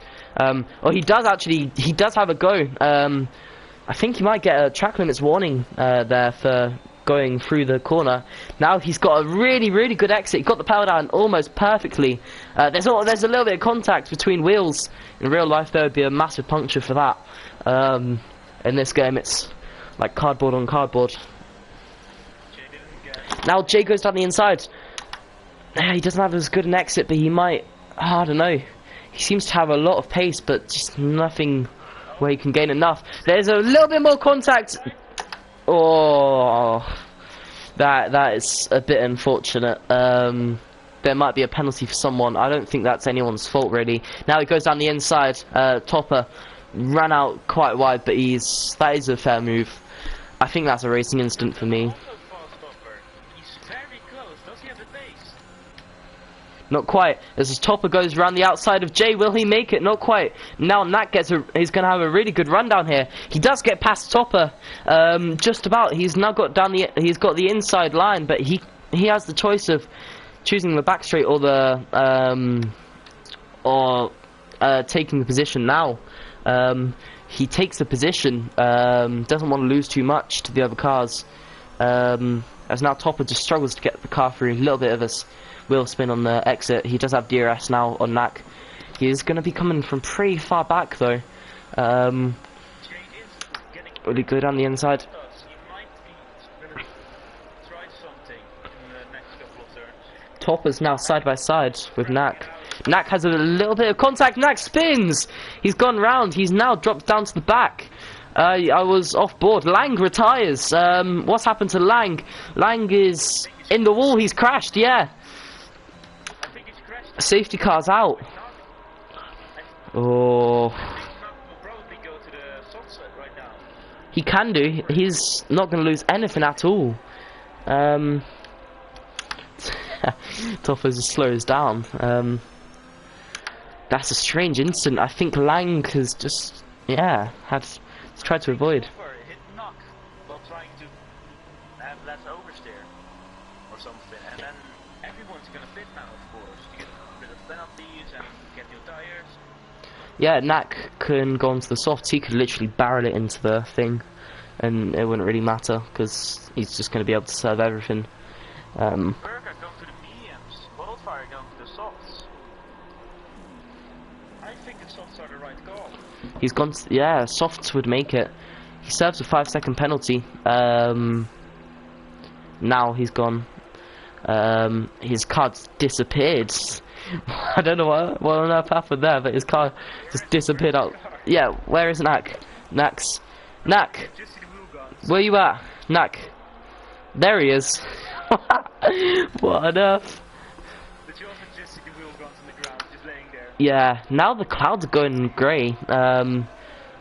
Or he does actually. He does have a go. I think he might get a track limits warning there for going through the corner. Now he's got a really good exit. He got the power down almost perfectly. There's a little bit of contact between wheels. In real life, there would be a massive puncture for that. In this game, it's like cardboard on cardboard. Jay didn't get Now Jay goes down the inside. he doesn't have as good an exit, but he might. I don't know. He seems to have a lot of pace, but just nothing where he can gain enough. There's a little bit more contact. Oh, that is a bit unfortunate. There might be a penalty for someone. I don't think that's anyone's fault really. Now he goes down the inside. Topper ran out quite wide, but that is a fair move. I think that's a racing incident for me. He's very close. Does he have the pace? Not quite. As his Topper goes around the outside of Jay, will he make it? Not quite. Now Nat he's going to have a really good run down here. He does get past Topper, just about. He's now got he's got the inside line, but he has the choice of choosing the back straight or taking the position now. He takes the position. Doesn't want to lose too much to the other cars. As now Topper just struggles to get the car through. A little bit of a wheel spin on the exit. He does have DRS now on Knack. He is going to be coming from pretty far back though. Will he go down the inside? Topper's now side by side with Knack. Knack has a little bit of contact. Knack spins. He's gone round. He's now dropped down to the back. I was off board. Lang retires. What's happened to Lang? Lang is in the wall. He's crashed. Yeah. Safety car's out. Oh. He can do. He's not going to lose anything at all. Topper slows down. That's a strange incident. I think Lang has just, has tried to avoid. Hit knock while trying to have less oversteer or something, and then everyone's gonna pit now, of course, to get rid of penalties and get new tires. Yeah, Knack can go onto the softs. He could literally barrel it into the thing, and it wouldn't really matter because he's just going to be able to serve everything. Burger going to the mediums, Wildfire going to the softs. I think the softs are the right call. He's gone. Softs would make it. He serves a 5-second penalty. Now he's gone. His card's disappeared. I don't know what on earth happened there, but his car just disappeared out. Yeah, where is Knack? Knack, where you at? Knack, there he is. What on earth? Did you also just see the wheel guns on the ground, just laying there? Yeah, now the clouds are going grey.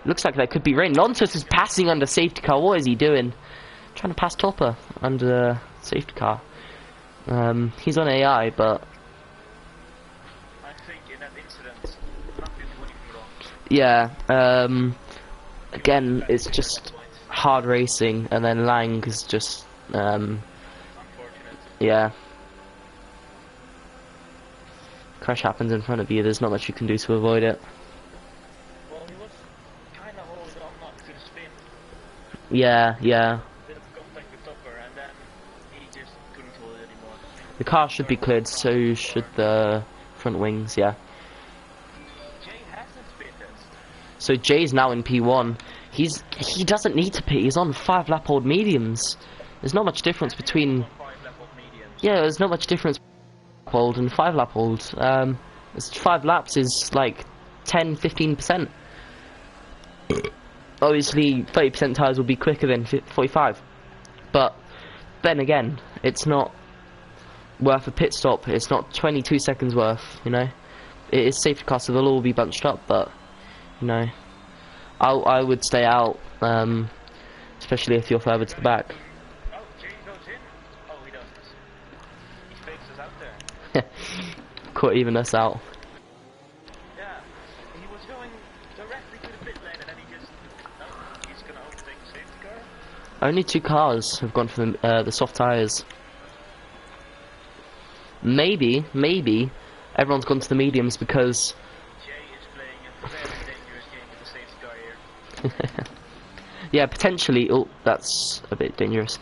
Looks like there could be rain. Lontos is passing under safety car. What is he doing? Trying to pass Topper under safety car. He's on AI, but I think in that incident, nothing went wrong. yeah. Again, it's just hard racing, and then Lang is just Unfortunate. yeah. Crash happens in front of you. There's not much you can do to avoid it. Well, he was kind of holding on not to the spin. Yeah. Bit of contact with Topper, and then he just couldn't hold it anymore. The car should be cleared, so should the front wings. Yeah. Jay hasn't spitted. So Jay's now in P1. He doesn't need to pit. He's on 5-lap-old mediums. There's not much difference between. 5-lap-old mediums. Yeah, there's not much difference between old and 5-lap-old. 5 laps is like 10-15%. Obviously, 30% tyres will be quicker than 45. But then again, it's not worth a pit stop. It's not 22 seconds worth. You know, it is safety car, so they'll all be bunched up. But you know, I would stay out, especially if you're further to the back. Oh, Jay goes in. Oh, he doesn't. He fakes us out there. Caught even us out. Yeah, he was going directly to the pit lane, and then he just, no, he's gonna overtake the safety car. Only 2 cars have gone for the soft tyres. Maybe everyone's gone to the mediums because Jay is playing a very dangerous game with the safety car here. yeah, potentially. Oh, that's a bit dangerous.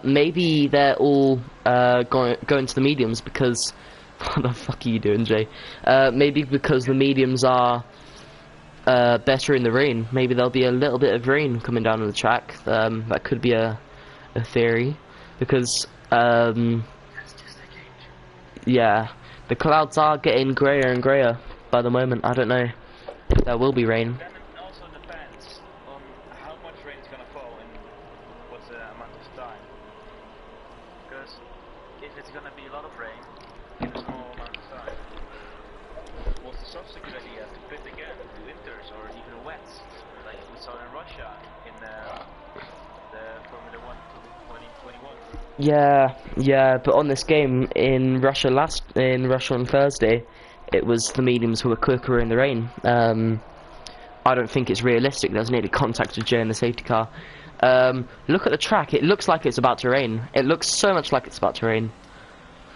Maybe they're all going to the mediums because what the fuck are you doing, Jay? Maybe because the mediums are better in the rain. Maybe there'll be a little bit of rain coming down on the track. That could be a theory because That's just a cage. Yeah, the clouds are getting greyer and greyer by the moment. I don't know if there will be rain. Then it also depends on how much rain is gonna fall in what amount of time. Because if it's gonna be a lot of rain in a small amount of time, what's the substitute idea? To pit again, to winters or even wets, like we saw in Russia in the Formula 1 2021. Yeah, but on this game in Russia on Thursday, it was the mediums who were quicker in the rain. I don't think it's realistic. There's nearly contact with Jay in the safety car. Look at the track. It looks like it's about to rain. It looks so much like it's about to rain.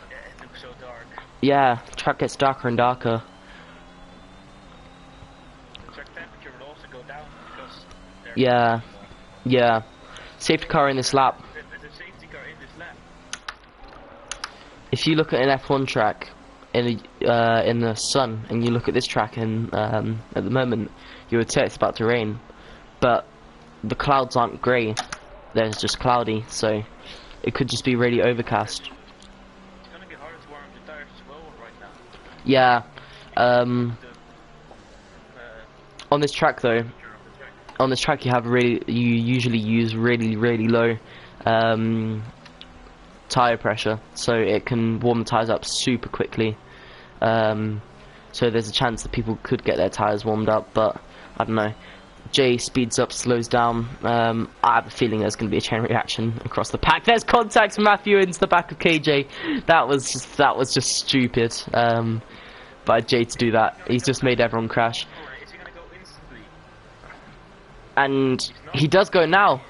Yeah, it looks so dark. Yeah, the track gets darker and darker. The track temperature will also go down because there's Yeah, yeah. Safety car in this lap. there's a safety car in this lap. If you look at an F1 track in the sun, and you look at this track at the moment, you would say it's about to rain, but the clouds aren't grey; they're just cloudy, so it could just be really overcast. It's gonna be harder to warm the tires as well right now. Yeah. The On this track though, temperature of the track. on this track you usually use really low tire pressure, so it can warm the tires up super quickly. So there's a chance that people could get their tires warmed up, but I don't know. Jay speeds up, slows down. I have a feeling there's going to be a chain reaction across the pack. There's contact. Matthew into the back of KJ. That was just stupid. By Jay to do that. He's just made everyone crash. Is he gonna go instantly? And he does go now.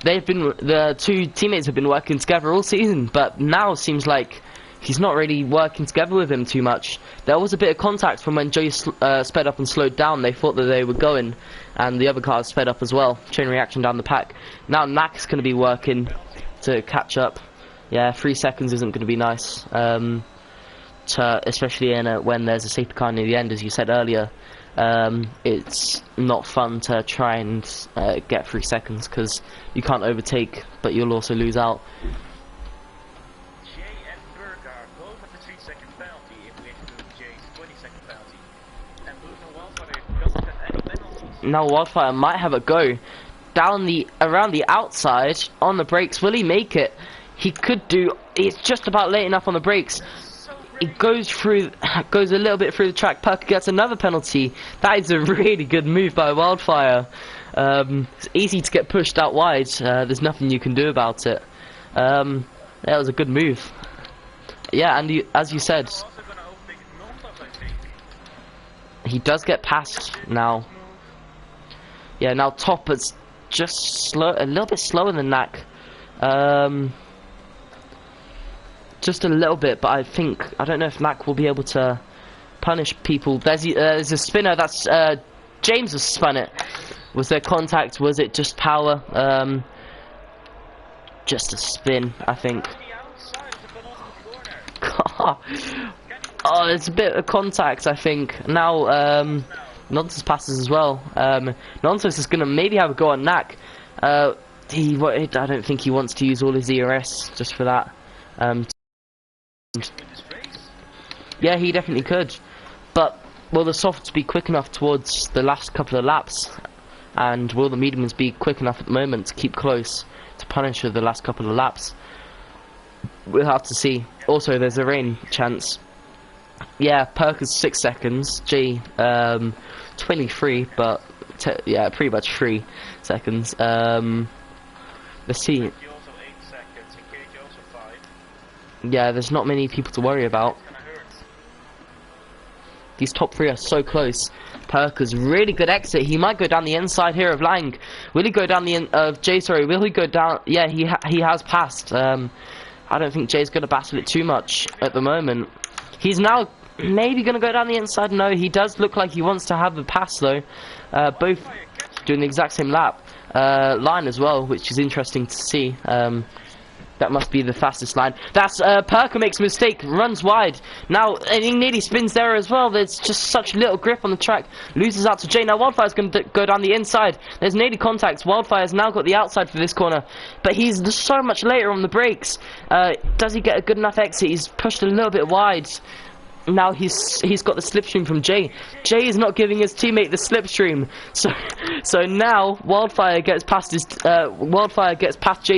The two teammates have been working together all season, but now seems like he's not really working together with him too much. There was a bit of contact from when Jay sped up and slowed down. They thought that they were going, and the other cars sped up as well. Chain reaction down the pack. Now Mac's going to be working to catch up. Yeah, 3 seconds isn't going to be nice. Especially when there's a safety car near the end, as you said earlier. It's not fun to try and get 3 seconds because you can't overtake, but you'll also lose out. Jay and Burkar both have the 3-second penalty if we include Jay's 20-second penalty. And Bruno Wildfire doesn't have any penalties. Now Wildfire might have a go around the outside on the brakes. Will he make it? He could do. It's just about late enough on the brakes. He goes a little bit through the track. Perker gets another penalty. That is a really good move by Wildfire. It's easy to get pushed out wide. There's nothing you can do about it. That was a good move. Yeah, and as you said, Also gonna overtake non-stop, I think. he does get past now. Yeah, now Top is just a little bit slower than Knack. Just a little bit, but I don't know if Mac will be able to punish people. There's a spinner. That's James has spun it. Was there contact? Was it just power? Just a spin, I think. The outside of the corner. Oh, there's a bit of contact, I think. Now Nonsense passes as well. Nonsense is gonna maybe have a go on Knack. I don't think he wants to use all his ERS just for that. Yeah, he definitely could, but will the softs be quick enough towards the last couple of laps, and will the mediums be quick enough at the moment to keep close to punish for the last couple of laps? We'll have to see. Also, there's a rain chance. Yeah, Perkers 6 seconds, G 23, but yeah, pretty much 3 seconds. Let's see. Also 8 seconds, and KJ also 5. Yeah, there's not many people to worry about. It's gonna hurt. These top 3 are so close. Perkers, really good exit. He might go down the inside here of Lang. Will he go down the of Jay? Sorry, will he go down? Yeah, he has passed. I don't think Jay's going to battle it too much at the moment. He's now maybe going to go down the inside. No, he does look like he wants to have the pass though. Both doing the exact same lap line as well, which is interesting to see. That must be the fastest line. That's Perker makes a mistake, runs wide. Now, and he nearly spins there as well. There's just such little grip on the track. Loses out to Jay. Now Wildfire's going to go down the inside. There's nearly contact. Wildfire's now got the outside for this corner. But he's just so much later on the brakes. Does he get a good enough exit? He's pushed a little bit wide. Now he's got the slipstream from Jay. Jay is not giving his teammate the slipstream, so now Wildfire gets past Jay's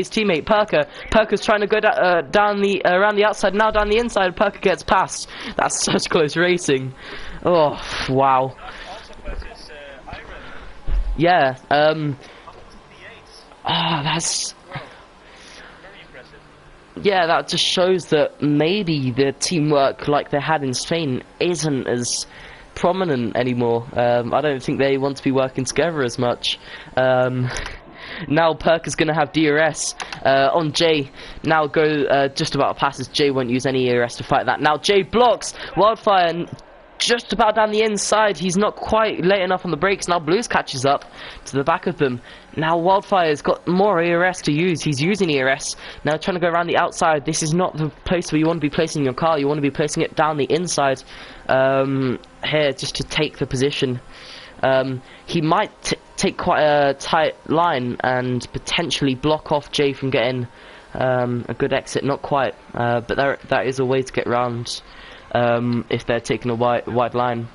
teammate Perker. Perker's trying to go down the around the outside, now down the inside. Perker gets past. That's such close racing. Oh wow. Also versus Iron. Yeah. That's. Very impressive. Yeah, that just shows that maybe the teamwork like they had in Spain isn't as prominent anymore. I don't think they want to be working together as much. Now Perker's going to have DRS on Jay. Now go just about passes. Jay won't use any ERS to fight that. Now Jay blocks Wildfire just about down the inside. He's not quite late enough on the brakes. Now Blues catches up to the back of them. Now Wildfire's got more ERS to use. He's using ERS. Now trying to go around the outside. This is not the place where you want to be placing your car. You want to be placing it down the inside here just to take the position. He might take quite a tight line and potentially block off Jay from getting a good exit. Not quite, but that is a way to get round if they're taking a wide line.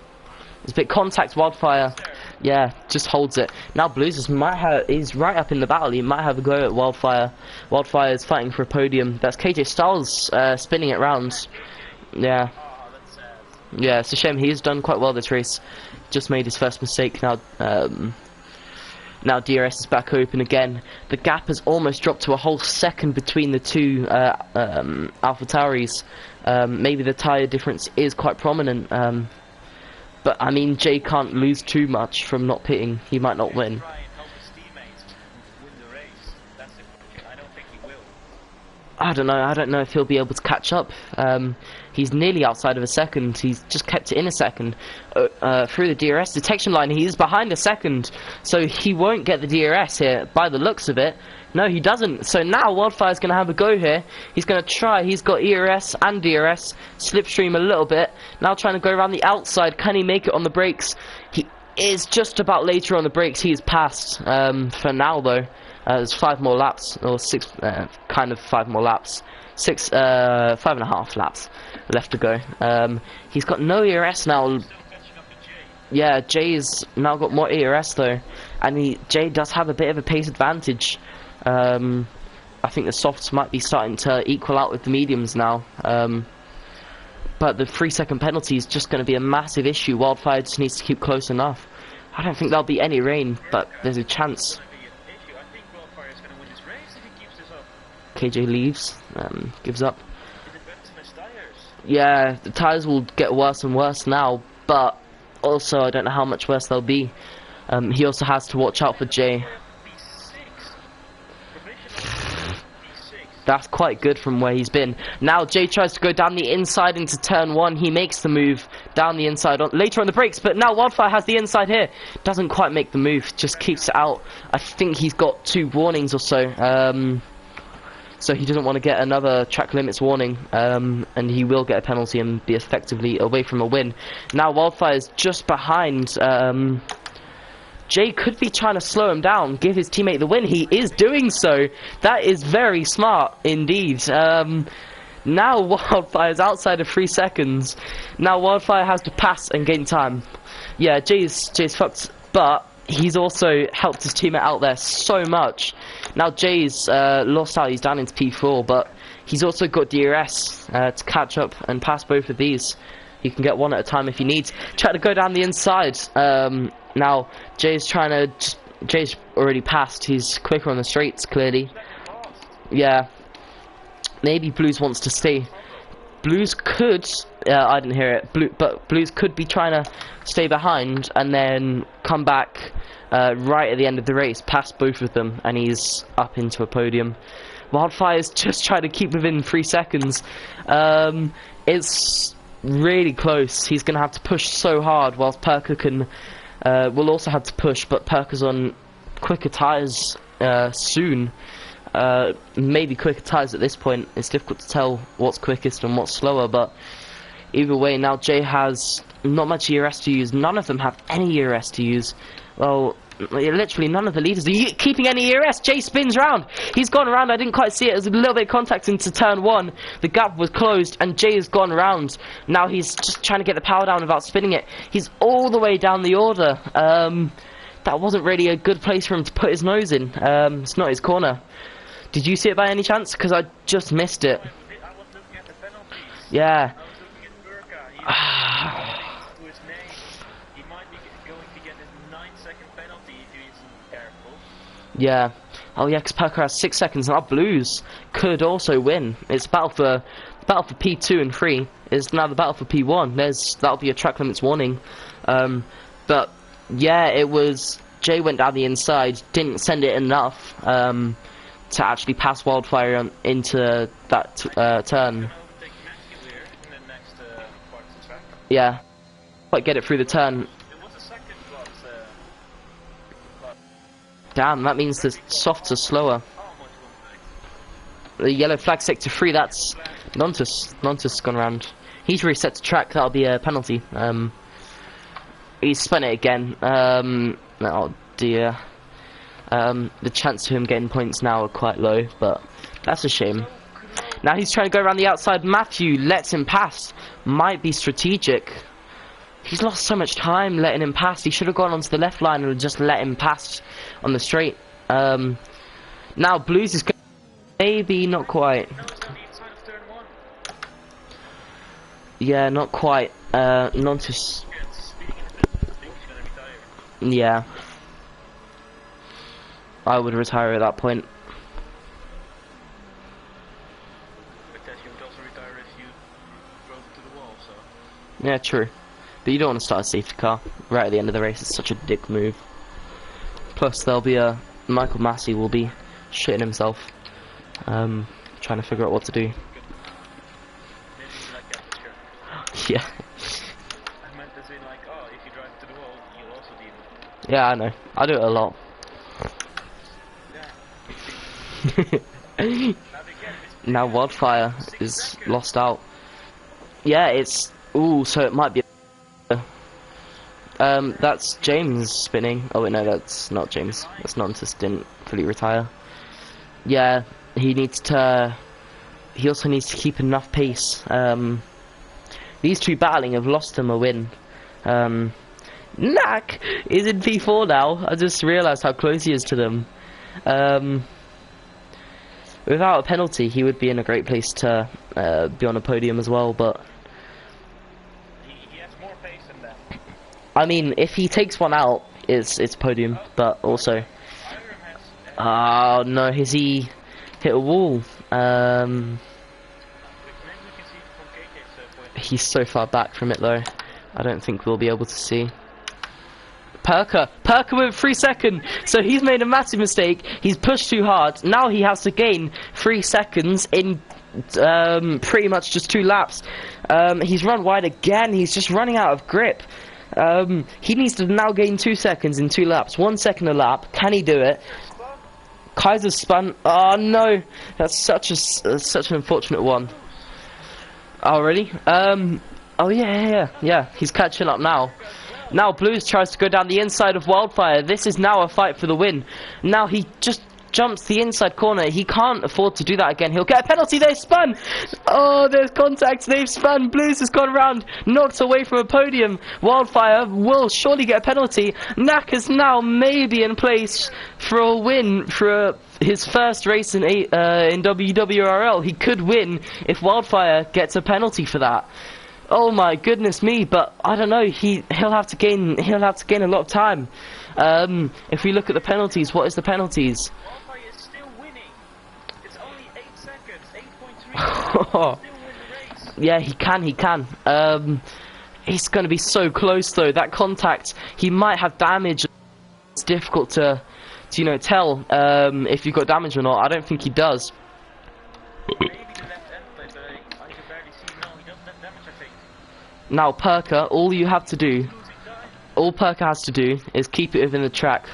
It's a bit contact. Wildfire, yeah, just holds it. Now Blues is right up in the battle. He might have a go at Wildfire. Wildfire is fighting for a podium. That's KJ Styles spinning it round. Yeah. Yeah, it's a shame. He's done quite well this race. Just made his first mistake. Now DRS is back open again. The gap has almost dropped to a whole second between the two AlphaTauris. Maybe the tyre difference is quite prominent. But I mean, Jay can't lose too much from not pitting. He might not win. I don't know. I don't know if he'll be able to catch up. He's nearly outside of a second. He's just kept it in a second through the DRS detection line. He's behind a second, so he won't get the DRS here by the looks of it. No, he doesn't. So now Wildfire's going to have a go here. He's going to try. He's got ERS and DRS. Slipstream a little bit. Now trying to go around the outside. Can he make it on the brakes? He is just about later on the brakes. He is passed for now, though. There's 5 more laps, or 6, kind of 5 more laps. 5.5 laps left to go. He's got no ERS now. Yeah, Jay's now got more ERS though, and Jay does have a bit of a pace advantage. I think the softs might be starting to equal out with the mediums now. But the 3-second penalty is just going to be a massive issue. Wildfire just needs to keep close enough. I don't think there'll be any rain, but there's a chance. KJ leaves, gives up. Yeah, the tyres will get worse and worse now, but also I don't know how much worse they'll be. He also has to watch out for Jay. That's quite good from where he's been. Now Jay tries to go down the inside into turn 1. He makes the move down the inside later on the brakes, but now Wildfire has the inside here. Doesn't quite make the move, just keeps it out. I think he's got 2 warnings or so. So he doesn't want to get another track limits warning, and he will get a penalty and be effectively away from a win. Now Wildfire is just behind. Jay could be trying to slow him down, give his teammate the win. He is doing so. That is very smart indeed. Now Wildfire is outside of 3 seconds. Now Wildfire has to pass and gain time. Yeah, Jay's fucked, but he's also helped his teammate out there so much. Now Jay's lost out, he's down into P4, but he's also got DRS to catch up and pass both of these. He can get one at a time if he needs. Try to go down the inside. Now Jay's Jay's already passed, he's quicker on the straights, clearly. Yeah. Maybe Blues wants to stay. Blues could, I didn't hear it, but Blues could be trying to stay behind and then come back right at the end of the race, past both of them, and he's up into a podium. Wildfire's just trying to keep within 3 seconds. It's really close. He's going to have to push so hard, whilst Perker will also have to push, but Perker's on quicker tyres soon. maybe quicker tyres at this point. It's difficult to tell what's quickest and what's slower, but either way, now Jay has not much ERS to use. None of them have any ERS to use. Well, literally none of the leaders are keeping any ERS. Jay spins round. He's gone around. I didn't quite see it. There's a little bit of contact into turn 1. The gap was closed, and Jay has gone around. Now he's just trying to get the power down without spinning it. He's all the way down the order. That wasn't really a good place for him to put his nose in. It's not his corner. Did you see it by any chance? Because I just missed it. I was looking at the penalties. Yeah. I was looking at Burka. He was to his name. He might be going to get his 9-second penalty if he isn't careful. Yeah. Oh yeah, because Parker has 6 seconds. Now Blues could also win. It's battle for P2 and 3. It's now the battle for P1. That'll be a track limits warning. But yeah, it was Jay went down the inside, didn't send it enough to actually pass Wildfire into that turn. Yeah, quite get it through the turn. Damn, that means the softs are slower. The yellow flag sector 3, that's Nontus gone around. He's reset to track, that'll be a penalty. He's spun it again. Oh dear. The chance of him getting points now are quite low, but that's a shame. Now he's trying to go around the outside. Matthew lets him pass. Might be strategic. He's lost so much time letting him pass. He should have gone onto the left line and just let him pass on the straight. Now Blues is going. Maybe not quite. Yeah, not quite. Nontus. Yeah. I would retire at that point. Yeah, true. But you don't want to start a safety car right at the end of the race. It's such a dick move. Plus, there'll be a Michael Massey will be shitting himself, trying to figure out what to do. Yeah. I meant to say like, oh, if you drive to the wall, you'll also deal. Yeah, I know. I do it a lot. Yeah. Now Wildfire is lost out. Yeah, it's ooh, so it might be. That's James spinning. Oh wait, no, that's not James. That's Nontus didn't fully retire. Yeah, he needs to. He also needs to keep enough pace. These two battling have lost him a win. Knack is in P4 now. I just realised how close he is to them. Without a penalty, he would be in a great place to be on a podium as well. But he has more pace than that. I mean, if he takes one out, it's podium. But also, oh no, has he hit a wall? He's so far back from it though. I don't think we'll be able to see. Perker with 3 seconds, so he's made a massive mistake. He's pushed too hard. Now he has to gain 3 seconds in pretty much just 2 laps. He's run wide again. He's just running out of grip. He needs to now gain 2 seconds in 2 laps. 1 second a lap. Can he do it? Kaiser's spun. Oh no, that's such an unfortunate one. Oh really? Oh yeah. He's catching up now. Now Blues tries to go down the inside of Wildfire. This is now a fight for the win. Now he just jumps the inside corner. He can't afford to do that again. He'll get a penalty. They've spun. Oh, there's contact. They've spun. Blues has gone around, knocked away from a podium. Wildfire will surely get a penalty. Knack is now maybe in place for a win for his first race in Wwrl. He could win if Wildfire gets a penalty for that. Oh my goodness me! But I don't know. He'll have to gain a lot of time. If we look at the penalties, what is the penalties? Wildfire is still winning. It's only 8 seconds, 8.3. Still win the race. Yeah, he can. It's going to be so close though. That contact, he might have damage. It's difficult to tell if you've got damage or not. I don't think he does. Now Perker, all Perker has to do is keep it within the track,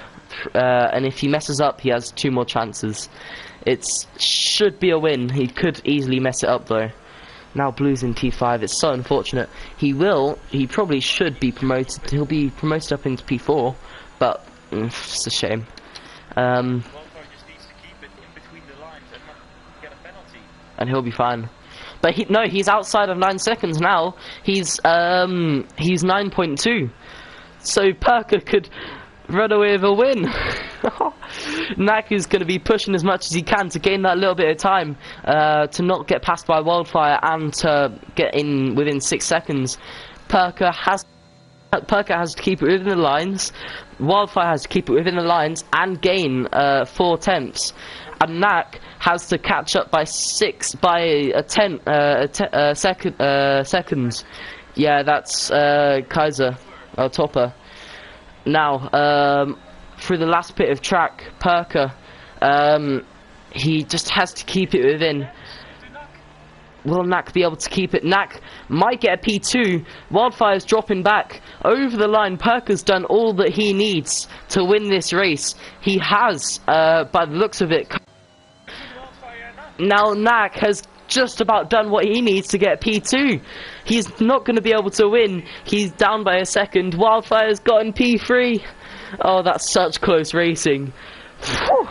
and if he messes up, he has 2 more chances. It should be a win. He could easily mess it up though. Now Blue's in P5. It's so unfortunate. He probably should be promoted. He'll be promoted up into P4, but it's a shame. Wildfire just needs to keep it in between the lines and not get a penalty. And he'll be fine. But he's outside of 9 seconds now. He's 9.2. So Perker could run away with a win. Knack is going to be pushing as much as he can to gain that little bit of time to not get passed by Wildfire and to get in within 6 seconds. Perker has to keep it within the lines. Wildfire has to keep it within the lines and gain 4 tenths. And Knack has to catch up by 10 seconds. Yeah, that's Kaiser, Topper. Now, through the last bit of track, Perker, he just has to keep it within. Will Knack be able to keep it? Knack might get a P2. Wildfire's dropping back. Over the line, Perker's done all that he needs to win this race. He has, by the looks of it. Now Knack has just about done what he needs to get P2. He's not going to be able to win. He's down by a second. Wildfire's gotten P3. Oh, that's such close racing. Whew.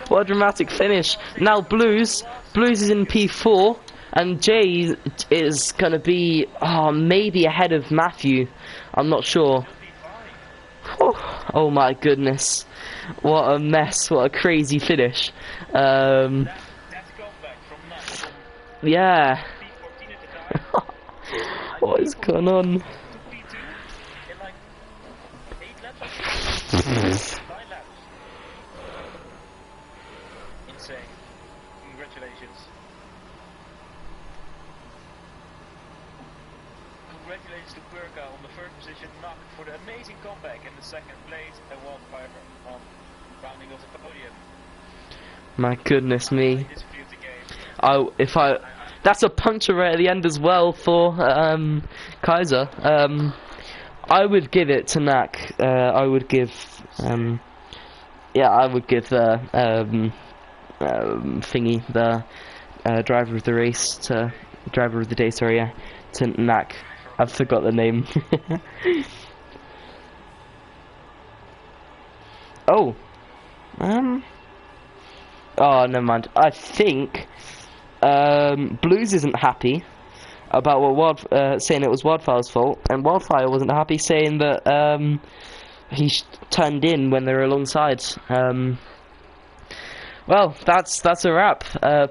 What a dramatic finish. Now Blues is in P4. And Jay is going to be, maybe ahead of Matthew. I'm not sure. Whew. Oh my goodness. What a mess. What a crazy finish. Yeah. What is going on? Insane. Congratulations. Congratulations to Perka on the first position, Knock for the amazing comeback in the second place, and Wildfire on rounding off the podium. My goodness me. That's a puncher right at the end as well for Kaiser. I would give it to Knack. I would give thingy, the driver of the race, to driver of the day, sorry, yeah, to Knack. I've forgot the name. Oh, never mind. I think Blues isn't happy about what saying it was Wildfire's fault, and Wildfire wasn't happy saying that he turned in when they were alongside. Well, that's a wrap.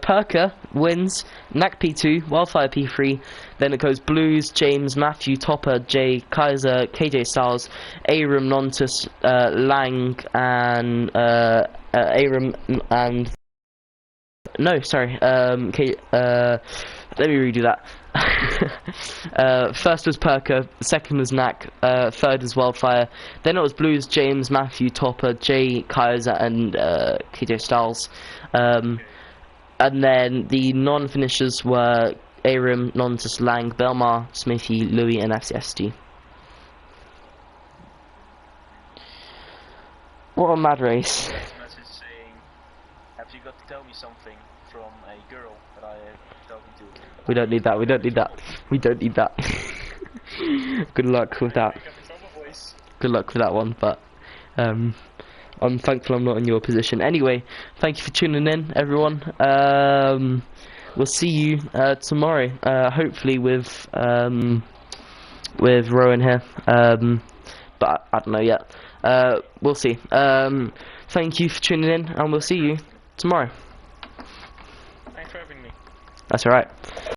Perker wins, Knack P2, Wildfire P3, then it goes Blues, James, Matthew, Topper, Jay, Kaiser, KJ Styles, Aram, Nontus, Lang, and Aram and let me redo that. First was Perker, second was Knack, third was Wildfire, then it was Blues, James, Matthew, Topper, Jay, Kaiser, and KJ Styles. And then the non-finishers were Aram, Nontus, Lang, Belmar, Smithy, Louis, and FCSG. What a mad race. Have you got to tell me something from a girl that I am talking to? We don't need that, we don't need that. We don't need that. Good luck with that. Good luck with that one, but I'm thankful I'm not in your position. Anyway, thank you for tuning in, everyone. We'll see you tomorrow, hopefully with Rowan here. But I don't know yet. We'll see. Thank you for tuning in, and we'll see you tomorrow. Thanks for having me. That's alright.